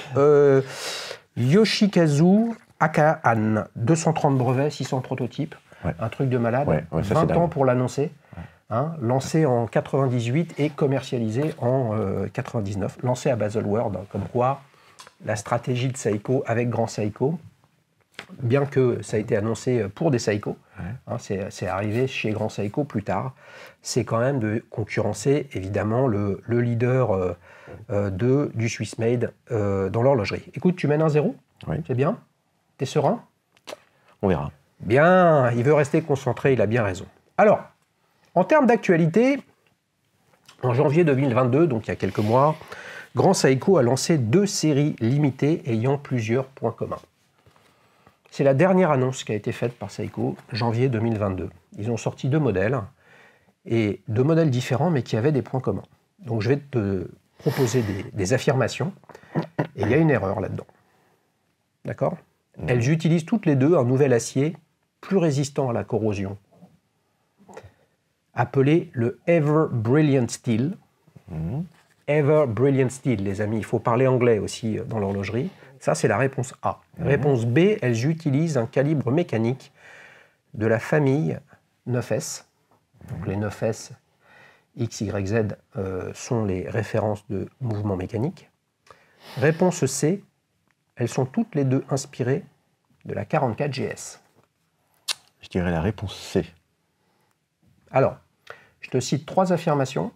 Yoshikazu Akane. 230 brevets, 600 prototypes. Un truc de malade. 20 ans pour l'annoncer. Lancé en 98 et commercialisé en 99. Lancé à Baselworld, comme quoi la stratégie de Seiko avec Grand Seiko, bien que ça a été annoncé pour des Seiko, c'est arrivé chez Grand Seiko plus tard, c'est quand même de concurrencer évidemment le leader du Swiss Made dans l'horlogerie. Écoute, tu mènes 1-0, c'est bien? T'es serein? On verra. Bien, il veut rester concentré, il a bien raison. Alors, en termes d'actualité, en janvier 2022, donc il y a quelques mois, Grand Seiko a lancé 2 séries limitées ayant plusieurs points communs. C'est la dernière annonce qui a été faite par Seiko, janvier 2022. Ils ont sorti 2 modèles, et 2 modèles différents, mais qui avaient des points communs. Donc je vais te proposer des affirmations, et il y a une erreur là-dedans. D'accord? Elles utilisent toutes les deux un nouvel acier plus résistant à la corrosion, appelé le Ever Brilliant Steel. Ever Brilliant Steel, les amis, il faut parler anglais aussi dans l'horlogerie. Ça, c'est la réponse A. Réponse B, elles utilisent un calibre mécanique de la famille 9S. Donc les 9S, X, Y, Z sont les références de mouvement mécanique. Réponse C, elles sont toutes les deux inspirées de la 44 GS. Je dirais la réponse C. Alors, je te cite 3 affirmations.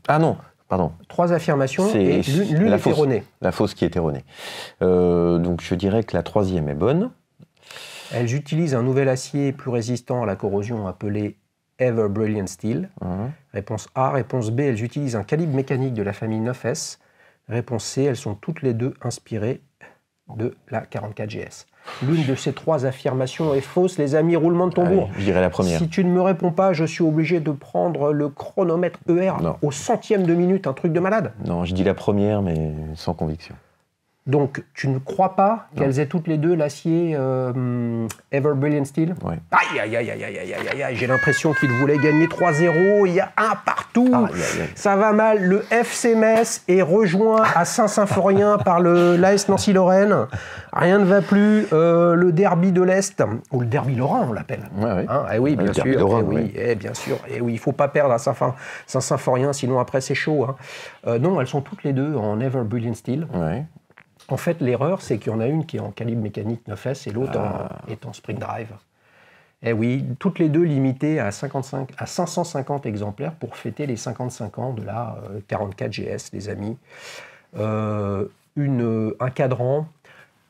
Ah non, pardon. 3 affirmations et l'une est erronée. La fausse qui est erronée. Donc je dirais que la 3e est bonne. Elles utilisent un nouvel acier plus résistant à la corrosion appelé Ever Brilliant Steel. Réponse A. Réponse B, elles utilisent un calibre mécanique de la famille 9S. Réponse C, elles sont toutes les deux inspirées de la 44 GS. L'une de ces 3 affirmations est fausse, les amis, roulement de tambour. Je dirais la première. Si tu ne me réponds pas, je suis obligé de prendre le chronomètre ER au centième de minute, un truc de malade. Non, je dis la première, mais sans conviction. Donc, tu ne crois pas qu'elles aient toutes les deux l'acier Ever Brilliant Steel? Aïe, aïe, aïe, aïe, aïe, aïe, aïe, aïe, j'ai l'impression qu'ils voulaient gagner 3-0, il y a un partout. Ça va mal, le FC Metz est rejoint à Saint-Symphorien par l'AS Nancy-Lorraine. Rien ne va plus, le derby de l'Est, ou le derby lorrain, on l'appelle. Oui, bien sûr, bien sûr. Et oui, il ne faut pas perdre à Saint-Symphorien, sinon après c'est chaud. Non, elles sont toutes les deux en Ever Brilliant Steel. En fait, l'erreur, c'est qu'il y en a une qui est en calibre mécanique 9S et l'autre est en Spring Drive. Eh oui, toutes les deux limitées à 550 exemplaires pour fêter les 55 ans de la 44 GS, les amis. Un cadran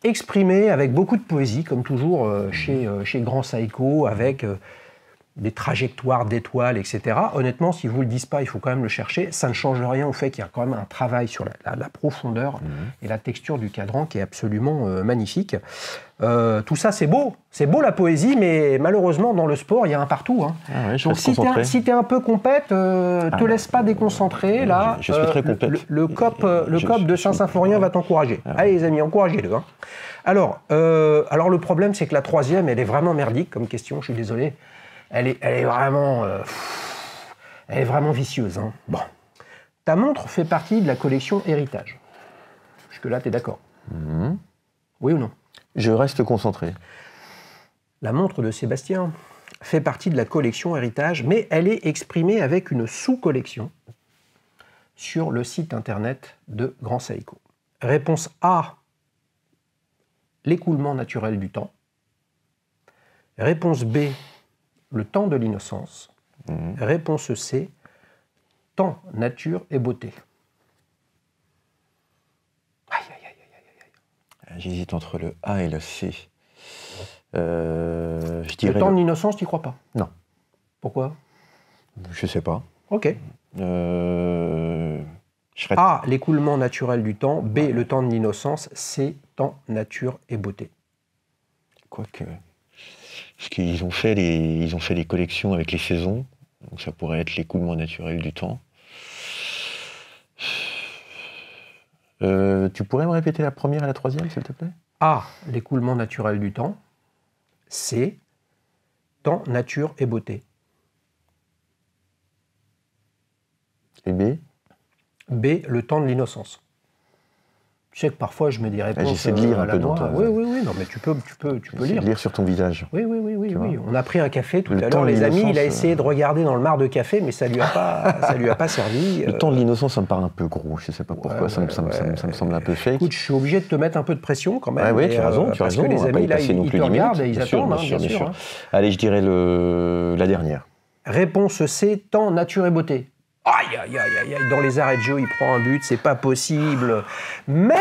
exprimé avec beaucoup de poésie, comme toujours chez Grand Seiko, avec des trajectoires d'étoiles, etc. Honnêtement, si vous ne le dites pas, il faut quand même le chercher. Ça ne change rien au fait qu'il y a quand même un travail sur la profondeur et la texture du cadran qui est absolument magnifique. Tout ça, c'est beau. C'est beau la poésie, mais malheureusement, dans le sport, il y a un partout. Donc si tu es un peu compète, te laisse pas déconcentrer. Là, je suis très compète. Le COP de Saint-Symphorien va t'encourager. Allez les amis, encouragez-le. Alors, le problème, c'est que la 3e, elle est vraiment merdique comme question, je suis désolé. Elle est vraiment vicieuse. Bon. Ta montre fait partie de la collection Héritage. Jusque-là, tu es d'accord? Oui ou non? Je reste concentré. La montre de Sébastien fait partie de la collection Héritage, mais elle est exprimée avec une sous-collection sur le site internet de Grand Seiko. Réponse A, l'écoulement naturel du temps. Réponse B, le temps de l'innocence. Réponse C, temps, nature et beauté. Aïe, aïe, aïe, aïe, aïe. J'hésite entre le A et le C. Je dirais le temps de l'innocence, tu n'y crois pas? Non. Pourquoi? Je sais pas. Ok. A, l'écoulement naturel du temps. B, le temps de l'innocence. C, temps, nature et beauté. Quoique... Parce qu'ils ont fait les collections avec les saisons, donc ça pourrait être l'écoulement naturel du temps. Tu pourrais me répéter la première et la troisième, s'il te plaît? A, l'écoulement naturel du temps. C, temps, nature et beauté. Et B? B, le temps de l'innocence. Tu sais que parfois je mets des réponses j'essaie de lire à un la peu dans noix. ta- Oui, non, mais tu peux J'essaie lire. de lire sur ton visage. Oui. Tu vois. On a pris un café tout Le à temps l'heure, de les amis. Il a l'innocence, essayé de regarder dans le mar de café, mais ça lui a pas servi. Le temps de l'innocence, ça me paraît un peu gros. Je sais pas pourquoi. Ça me semble un peu fake. Écoute, je suis obligé de te mettre un peu de pression quand même. Ouais, tu as raison. Parce que les On va pas amis, y là, passer non ils plus te 10 minutes. regardent et ils Bien sûr, attendent, bien bien sûr. sûr. Allez, je dirais la dernière. Réponse C, temps, nature et beauté. Aïe, dans les arrêts de jeu, il prend un but, c'est pas possible. Mais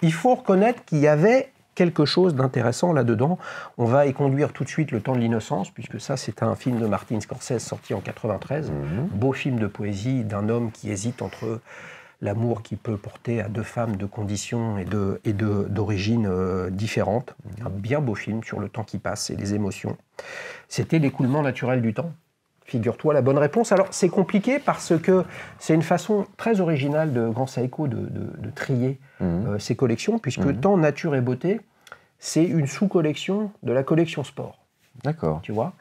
il faut reconnaître qu'il y avait quelque chose d'intéressant là-dedans. On va y conduire tout de suite Le temps de l'innocence, puisque ça, c'est un film de Martin Scorsese sorti en 93. Beau film de poésie d'un homme qui hésite entre l'amour qu'il peut porter à deux femmes de conditions et d'origines différentes. Un bien beau film sur le temps qui passe et les émotions. C'était l'écoulement naturel du temps. Figure-toi la bonne réponse. Alors, c'est compliqué parce que c'est une façon très originale de Grand Saïko de trier ses collections, puisque Temps, Nature et Beauté, c'est une sous-collection de la collection Sport. D'accord. Tu vois.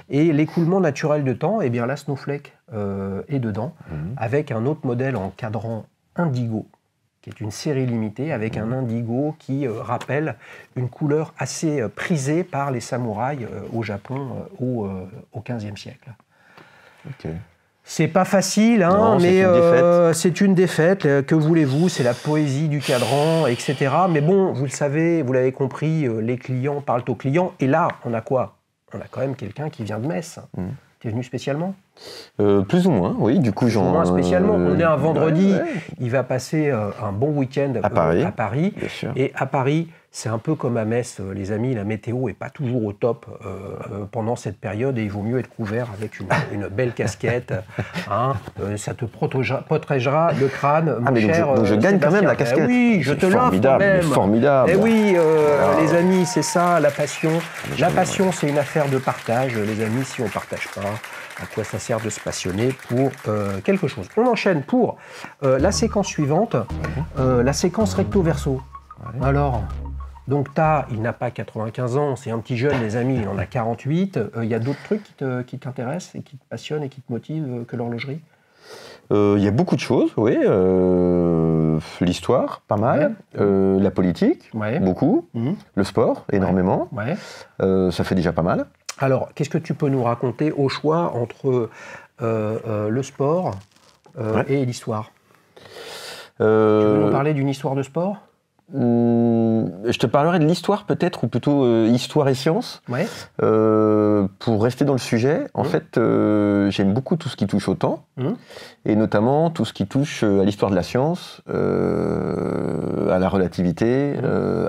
Et l'écoulement naturel de temps, eh bien là, Snowflake est dedans, avec un autre modèle en cadran indigo, qui est une série limitée, avec un indigo qui rappelle une couleur assez prisée par les samouraïs au Japon au XVe siècle. Ok. C'est pas facile, hein, Non, mais c'est une défaite. Que voulez-vous? C'est la poésie du cadran, etc. Mais bon, vous le savez, vous l'avez compris, les clients parlent aux clients. Et là, on a quoi? On a quand même quelqu'un qui vient de Metz. T'es venu spécialement? Plus ou moins, oui. Du coup, Plus ou moins spécialement. On est un vendredi. Ouais. Il va passer un bon week-end À Paris. Bien sûr. Et à Paris, c'est un peu comme à Metz, les amis, la météo n'est pas toujours au top pendant cette période et il vaut mieux être couvert avec une belle casquette. Hein, ça te protégera le crâne, mon cher donc je gagne quand même la Sébastien. casquette. Oui, je te l'offre quand même. Formidable. Eh oui, les amis, c'est ça, la passion. La passion, c'est une affaire de partage. Les amis, si on ne partage pas, à quoi ça sert de se passionner pour quelque chose? On enchaîne pour la séquence suivante, la séquence recto-verso. Ouais. Alors, donc il n'a pas 95 ans, c'est un petit jeune, les amis, il en a 48. Il y a d'autres trucs qui t'intéressent et qui te passionnent et qui te motivent que l'horlogerie? Il y a beaucoup de choses, oui. L'histoire, pas mal. La politique, beaucoup. Le sport, énormément. Ça fait déjà pas mal. Alors, qu'est-ce que tu peux nous raconter au choix entre le sport et l'histoire? Tu veux nous parler d'une histoire de sport? Je te parlerai de l'histoire peut-être, ou plutôt histoire et sciences. Pour rester dans le sujet, en fait, j'aime beaucoup tout ce qui touche au temps, et notamment tout ce qui touche à l'histoire de la science, à la relativité,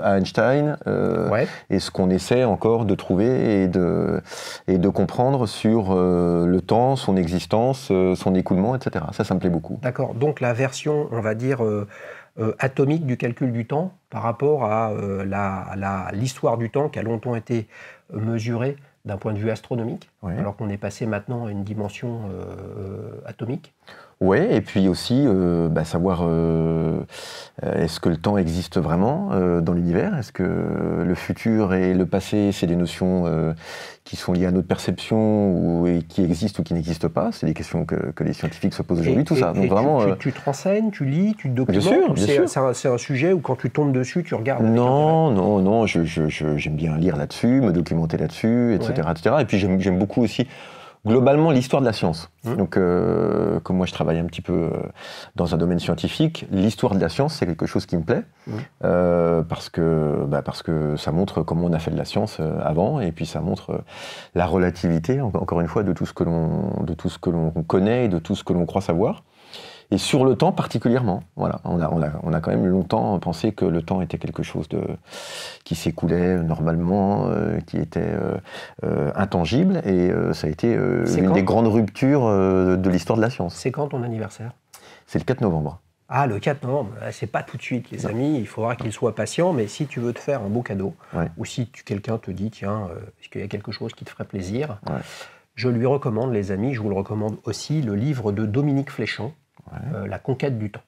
à Einstein, et ce qu'on essaie encore de trouver et de comprendre sur le temps, son existence, son écoulement, etc. Ça me plaît beaucoup. D'accord, donc la version, on va dire... atomique du calcul du temps par rapport à l'histoire du temps qui a longtemps été mesurée d'un point de vue astronomique, alors qu'on est passé maintenant à une dimension atomique. Oui, et puis aussi savoir est-ce que le temps existe vraiment dans l'univers? Est-ce que le futur et le passé, c'est des notions qui sont liées à notre perception et qui existent ou qui n'existent pas? C'est des questions que les scientifiques se posent aujourd'hui, tout ça. Donc vraiment, tu te renseignes, tu lis, tu te documentes? Bien sûr. C'est un sujet où quand tu tombes dessus, tu regardes? Non, j'aime bien lire là-dessus, me documenter là-dessus, etc. Et puis j'aime beaucoup aussi globalement l'histoire de la science. Donc, comme moi je travaille un petit peu dans un domaine scientifique, l'histoire de la science c'est quelque chose qui me plaît parce que ça montre comment on a fait de la science avant, et puis ça montre la relativité, encore une fois, de tout ce que l'on connaît et de tout ce que l'on croit savoir. Et sur le temps particulièrement, voilà, on a quand même longtemps pensé que le temps était quelque chose qui s'écoulait normalement, qui était intangible, et ça a été une des grandes ruptures de l'histoire de la science. C'est quand ton anniversaire? C'est le 4 novembre. Ah, le 4 novembre, c'est pas tout de suite, les amis, il faudra qu'il soit patient, mais si tu veux te faire un beau cadeau, ou si quelqu'un te dit, tiens, est-ce qu'il y a quelque chose qui te ferait plaisir, je lui recommande, les amis, je vous le recommande aussi, le livre de Dominique Fléchon, La conquête du temps.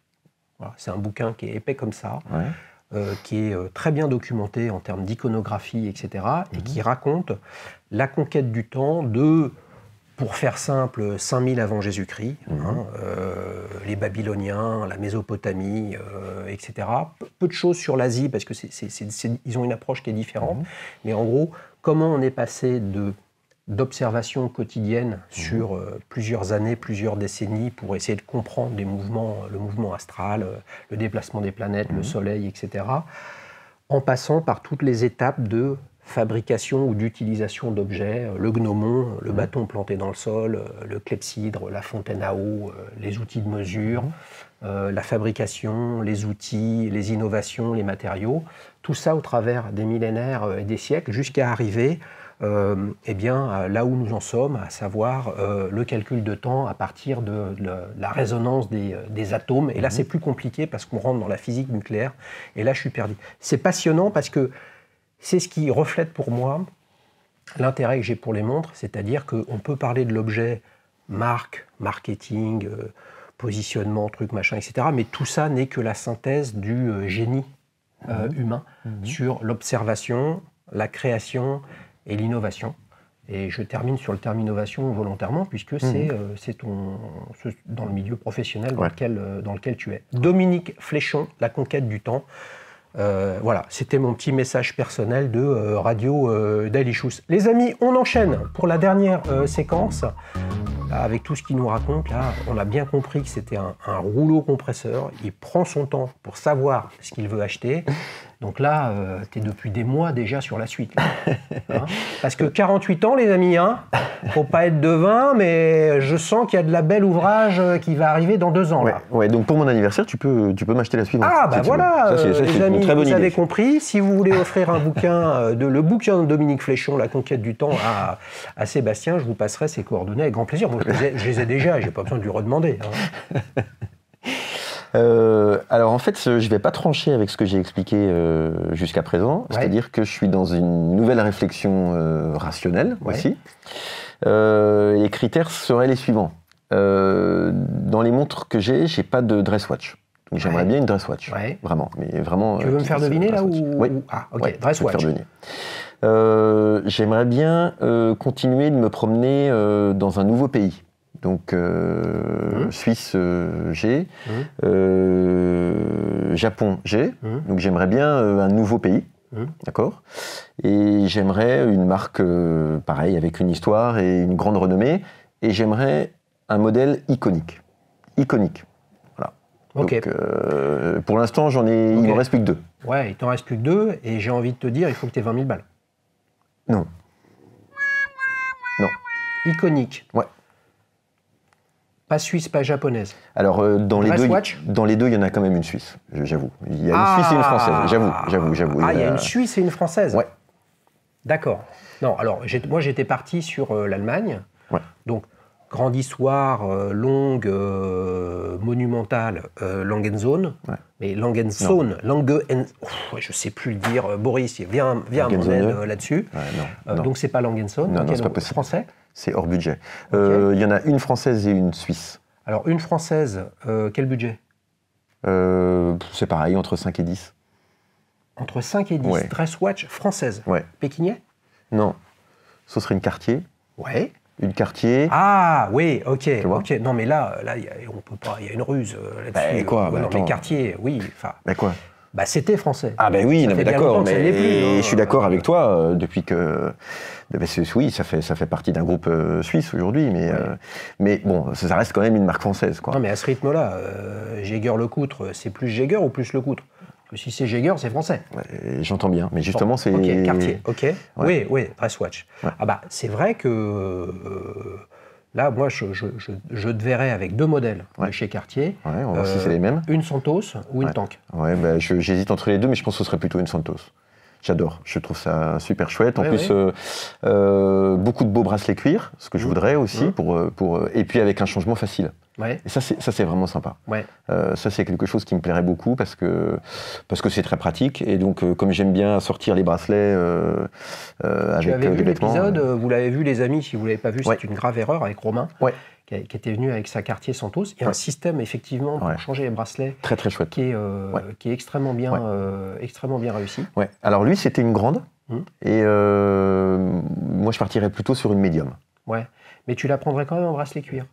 Voilà, c'est un bouquin qui est épais comme ça, Ouais. qui est très bien documenté en termes d'iconographie, etc., et qui raconte la conquête du temps de, pour faire simple, 5000 avant Jésus-Christ, les Babyloniens, la Mésopotamie, etc. Peu de choses sur l'Asie, parce que ils ont une approche qui est différente, mais en gros, comment on est passé d'observations quotidiennes sur plusieurs années, plusieurs décennies, pour essayer de comprendre les mouvements, le mouvement astral, le déplacement des planètes, le Soleil, etc., en passant par toutes les étapes de fabrication ou d'utilisation d'objets, le gnomon, le bâton planté dans le sol, le clepsydre, la fontaine à eau, les outils de mesure, la fabrication, les outils, les innovations, les matériaux, tout ça au travers des millénaires et des siècles, jusqu'à arriver eh bien, là où nous en sommes, à savoir le calcul de temps à partir de la résonance des atomes. Et là, c'est plus compliqué parce qu'on rentre dans la physique nucléaire. Et là, je suis perdu. C'est passionnant parce que c'est ce qui reflète pour moi l'intérêt que j'ai pour les montres, c'est-à-dire qu'on peut parler de l'objet marque, marketing, positionnement, truc, machin, etc. Mais tout ça n'est que la synthèse du génie humain sur l'observation, la création et l'innovation. Et je termine sur le terme innovation volontairement, puisque c'est dans le milieu professionnel dans lequel tu es. Dominique Fléchon, La conquête du temps. Voilà, c'était mon petit message personnel de Radio Daily Shoes. Les amis, on enchaîne pour la dernière séquence. Là, avec tout ce qu'il nous raconte, là, on a bien compris que c'était un rouleau compresseur. Il prend son temps pour savoir ce qu'il veut acheter. Donc là, tu es depuis des mois déjà sur la suite. Hein, parce que 48 ans, les amis, hein, faut pas être devin, mais je sens qu'il y a de la belle ouvrage qui va arriver dans 2 ans. Là. Ouais, donc pour mon anniversaire, tu peux m'acheter la suivante. Ah, bah si voilà, les amis, une très bonne vous idée. avez compris. Si vous voulez offrir un bouquin, le bouquin de Dominique Fléchon, La conquête du temps, à Sébastien, je vous passerai ses coordonnées avec grand plaisir. Moi, je les ai déjà, j'ai pas besoin de lui redemander. Hein. Alors en fait, je ne vais pas trancher avec ce que j'ai expliqué jusqu'à présent, c'est-à-dire que je suis dans une nouvelle réflexion rationnelle aussi. Les critères seraient les suivants. Dans les montres que j'ai pas de dress watch. Donc j'aimerais bien une dress watch, vraiment. Mais vraiment. Tu veux me faire deviner là ou... Oui. Ah, ok, dress watch. J'aimerais bien continuer de me promener dans un nouveau pays. Donc, Suisse, j'ai. Japon, j'ai. Donc, j'aimerais bien un nouveau pays. D'accord. Et j'aimerais une marque, pareil, avec une histoire et une grande renommée. Et j'aimerais un modèle iconique. Iconique. Voilà. Ok. Donc, pour l'instant, il ne m'en reste plus que 2. Ouais, il t'en reste plus que 2. Et j'ai envie de te dire, il faut que tu aies 20 000 balles. Non. Non. Iconique. Ouais. Pas suisse, pas japonaise. Alors, dans les deux, il y en a quand même une suisse, j'avoue. Il y a une suisse et une française, j'avoue. Ah, il y a une suisse et une française. Ouais. D'accord. Non, alors, moi, j'étais parti sur l'Allemagne. Ouais. Donc, grande histoire, longue, monumentale, Langenzoon. Ouais. Mais Langenzoon, je ne sais plus le dire. Boris, viens à mon aide là-dessus. Ouais, non. Donc, c'est pas Langenzoon. Non, c'est pas possible. Français. C'est hors budget. Il y en a une française et une suisse. Alors, une française, quel budget ? C'est pareil, entre 5 et 10. Entre 5 et 10, dress watch française. Ouais. Pékinais ? Non. Ce serait une Cartier. Ouais. Une Cartier. Ah, oui, ok. Ok. Non, mais là on peut pas, il y a une ruse là-dessus. Quoi non, mais Cartier, oui. Mais quoi ? Bah, c'était français. Ah ben oui, mais d'accord, mais je suis d'accord avec toi depuis que oui, ça fait partie d'un groupe suisse aujourd'hui, mais bon, ça reste quand même une marque française, quoi. Non, mais à ce rythme-là, Jaeger-LeCoultre, c'est plus Jaeger ou plus Lecoutre ? Parce que si c'est Jaeger, c'est français. J'entends bien, mais justement, c'est... Ok, Cartier, ok. Ouais. Oui, dress watch. Ouais. Ah bah, c'est vrai que... là, moi, je te verrais avec 2 modèles de chez Cartier. Ouais, on va voir si c'est les mêmes. Une Santos ou une Tank. Ouais, bah, j'hésite entre les deux, mais je pense que ce serait plutôt une Santos. J'adore, je trouve ça super chouette. En plus, beaucoup de beaux bracelets cuir, ce que je voudrais aussi, et puis avec un changement facile. Ouais. Et ça, c'est vraiment sympa. Ouais. Ça, c'est quelque chose qui me plairait beaucoup parce que c'est très pratique. Et donc, comme j'aime bien sortir les bracelets avec Tu avais des vu vêtements... l'épisode, vous l'avez vu les amis, si vous ne l'avez pas vu, Ouais. c'est une grave erreur avec Romain, Ouais. qui était venu avec sa Cartier Santos. Il y a un système effectivement pour changer les bracelets Très très chouette. qui est extrêmement bien réussi. Ouais. Alors lui, c'était une grande. Et moi, je partirais plutôt sur une médium. Ouais. Mais tu la prendrais quand même en bracelet cuir.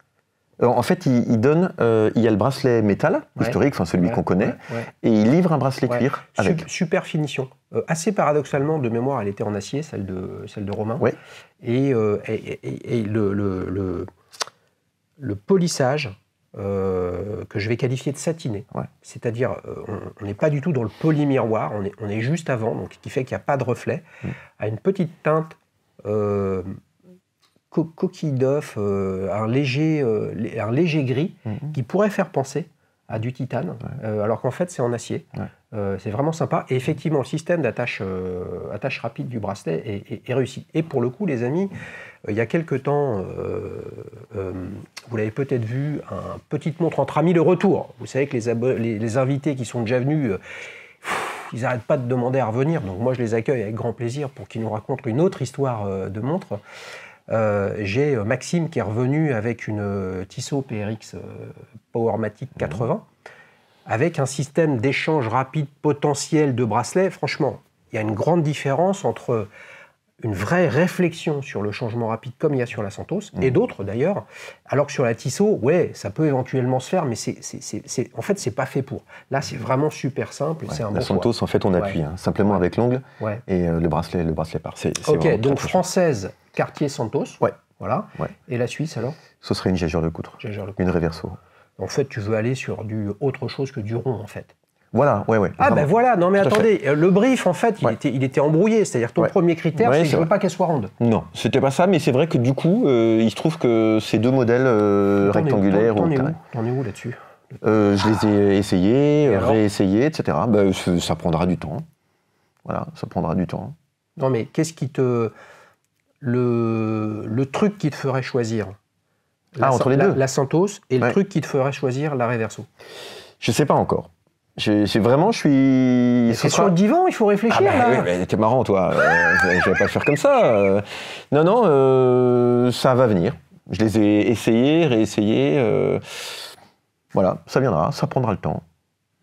En fait, il donne, il y a le bracelet métal, historique, enfin celui qu'on connaît, et il livre un bracelet cuir avec. Super finition. Assez paradoxalement, de mémoire, elle était en acier, celle de Romain. Ouais. Et le polissage, que je vais qualifier de satiné, c'est-à-dire on n'est pas du tout dans le polymiroir, on est juste avant, donc, ce qui fait qu'il n'y a pas de reflet, a une petite teinte coquille d'œuf, un léger gris qui pourrait faire penser à du titane, alors qu'en fait c'est en acier. C'est vraiment sympa. Et effectivement, le système attache rapide du bracelet est réussi. Et pour le coup, les amis, il y a quelque temps, vous l'avez peut-être vu, une petite montre entre amis, le retour. Vous savez que les invités qui sont déjà venus, ils n'arrêtent pas de demander à revenir. Donc moi, je les accueille avec grand plaisir pour qu'ils nous racontent une autre histoire de montre. J'ai Maxime qui est revenu avec une Tissot PRX Powermatic 80 avec un système d'échange rapide potentiel de bracelets. Franchement, il y a une grande différence entre une vraie réflexion sur le changement rapide comme il y a sur la Santos et d'autres d'ailleurs, alors que sur la Tissot, ça peut éventuellement se faire, mais en fait, c'est pas fait pour. Là, c'est vraiment super simple. C'est un bon la Santos, choix. En fait, on appuie simplement avec l'ongle et le bracelet part. Ok, donc française, Cartier Santos. Voilà. Et la Suisse alors? Ce serait une Jaeger Lecoutre. Une Reverso. En fait, tu veux aller sur autre chose que du rond, en fait. Voilà, ouais. Ah ben voilà, non mais attendez, le brief, en fait, il était embrouillé. C'est-à-dire ton premier critère, c'est que je veux pas qu'elle soit ronde. Non, c'était pas ça, mais c'est vrai que du coup, il se trouve que ces deux modèles rectangulaires... T'en es où là-dessus? Je les ai essayés, réessayés, etc. Ça prendra du temps. Voilà, ça prendra du temps. Non mais qu'est-ce qui te... Le truc qui te ferait choisir entre les deux. La Santos et le truc qui te ferait choisir la Reverso? Je sais pas encore. Je suis... C'est sur le divan, il faut réfléchir là. Oui, mais t'es marrant toi, je vais pas le faire comme ça. Non, ça va venir. Je les ai essayés, réessayés. Voilà, ça viendra, ça prendra le temps.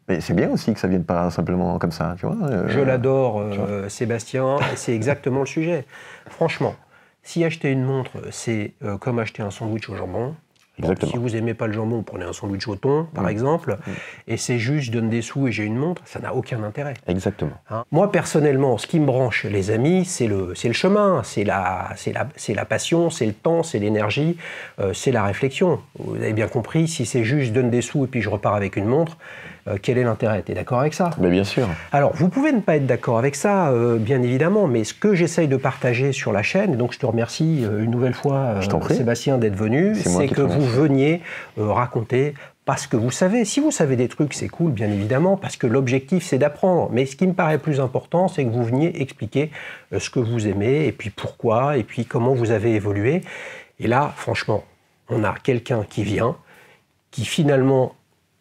Mais c'est bien aussi que ça vienne pas simplement comme ça, tu vois. Je l'adore, Sébastien, et c'est exactement le sujet. Franchement, si acheter une montre, c'est comme acheter un sandwich au jambon. Exactement. Si vous n'aimez pas le jambon, vous prenez un sandwich au thon, par exemple, et c'est juste, je donne des sous et j'ai une montre, ça n'a aucun intérêt. Exactement. Moi, personnellement, ce qui me branche, les amis, c'est le chemin, c'est la passion, c'est le temps, c'est l'énergie, c'est la réflexion. Vous avez bien compris, si c'est juste, je donne des sous et puis je repars avec une montre, quel est l'intérêt? T'es d'accord avec ça? Mais bien sûr. Alors, vous pouvez ne pas être d'accord avec ça, bien évidemment, mais ce que j'essaye de partager sur la chaîne, et donc je te remercie une nouvelle fois, Sébastien, d'être venu, c'est que vous veniez raconter, parce que vous savez, si vous savez des trucs, c'est cool, bien évidemment, parce que l'objectif, c'est d'apprendre. Mais ce qui me paraît plus important, c'est que vous veniez expliquer ce que vous aimez, et puis pourquoi, et puis comment vous avez évolué. Et là, franchement, on a quelqu'un qui vient, qui finalement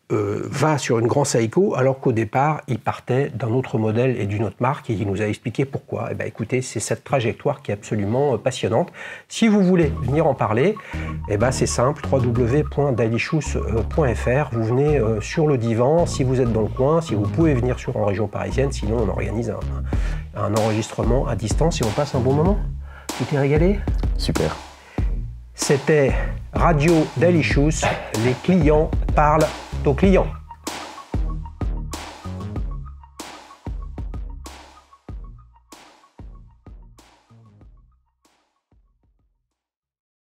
va sur une Grand Seiko, alors qu'au départ, il partait d'un autre modèle et d'une autre marque, et il nous a expliqué pourquoi. Eh bien, écoutez, c'est cette trajectoire qui est absolument passionnante. Si vous voulez venir en parler, eh ben, c'est simple, www.dailyshoes.fr. Vous venez sur le divan, si vous êtes dans le coin, si vous pouvez venir en région parisienne, sinon on organise un enregistrement à distance et on passe un bon moment. Tu t'es régalé? Super. C'était Radio Daily Shoes, les clients parlent aux clients.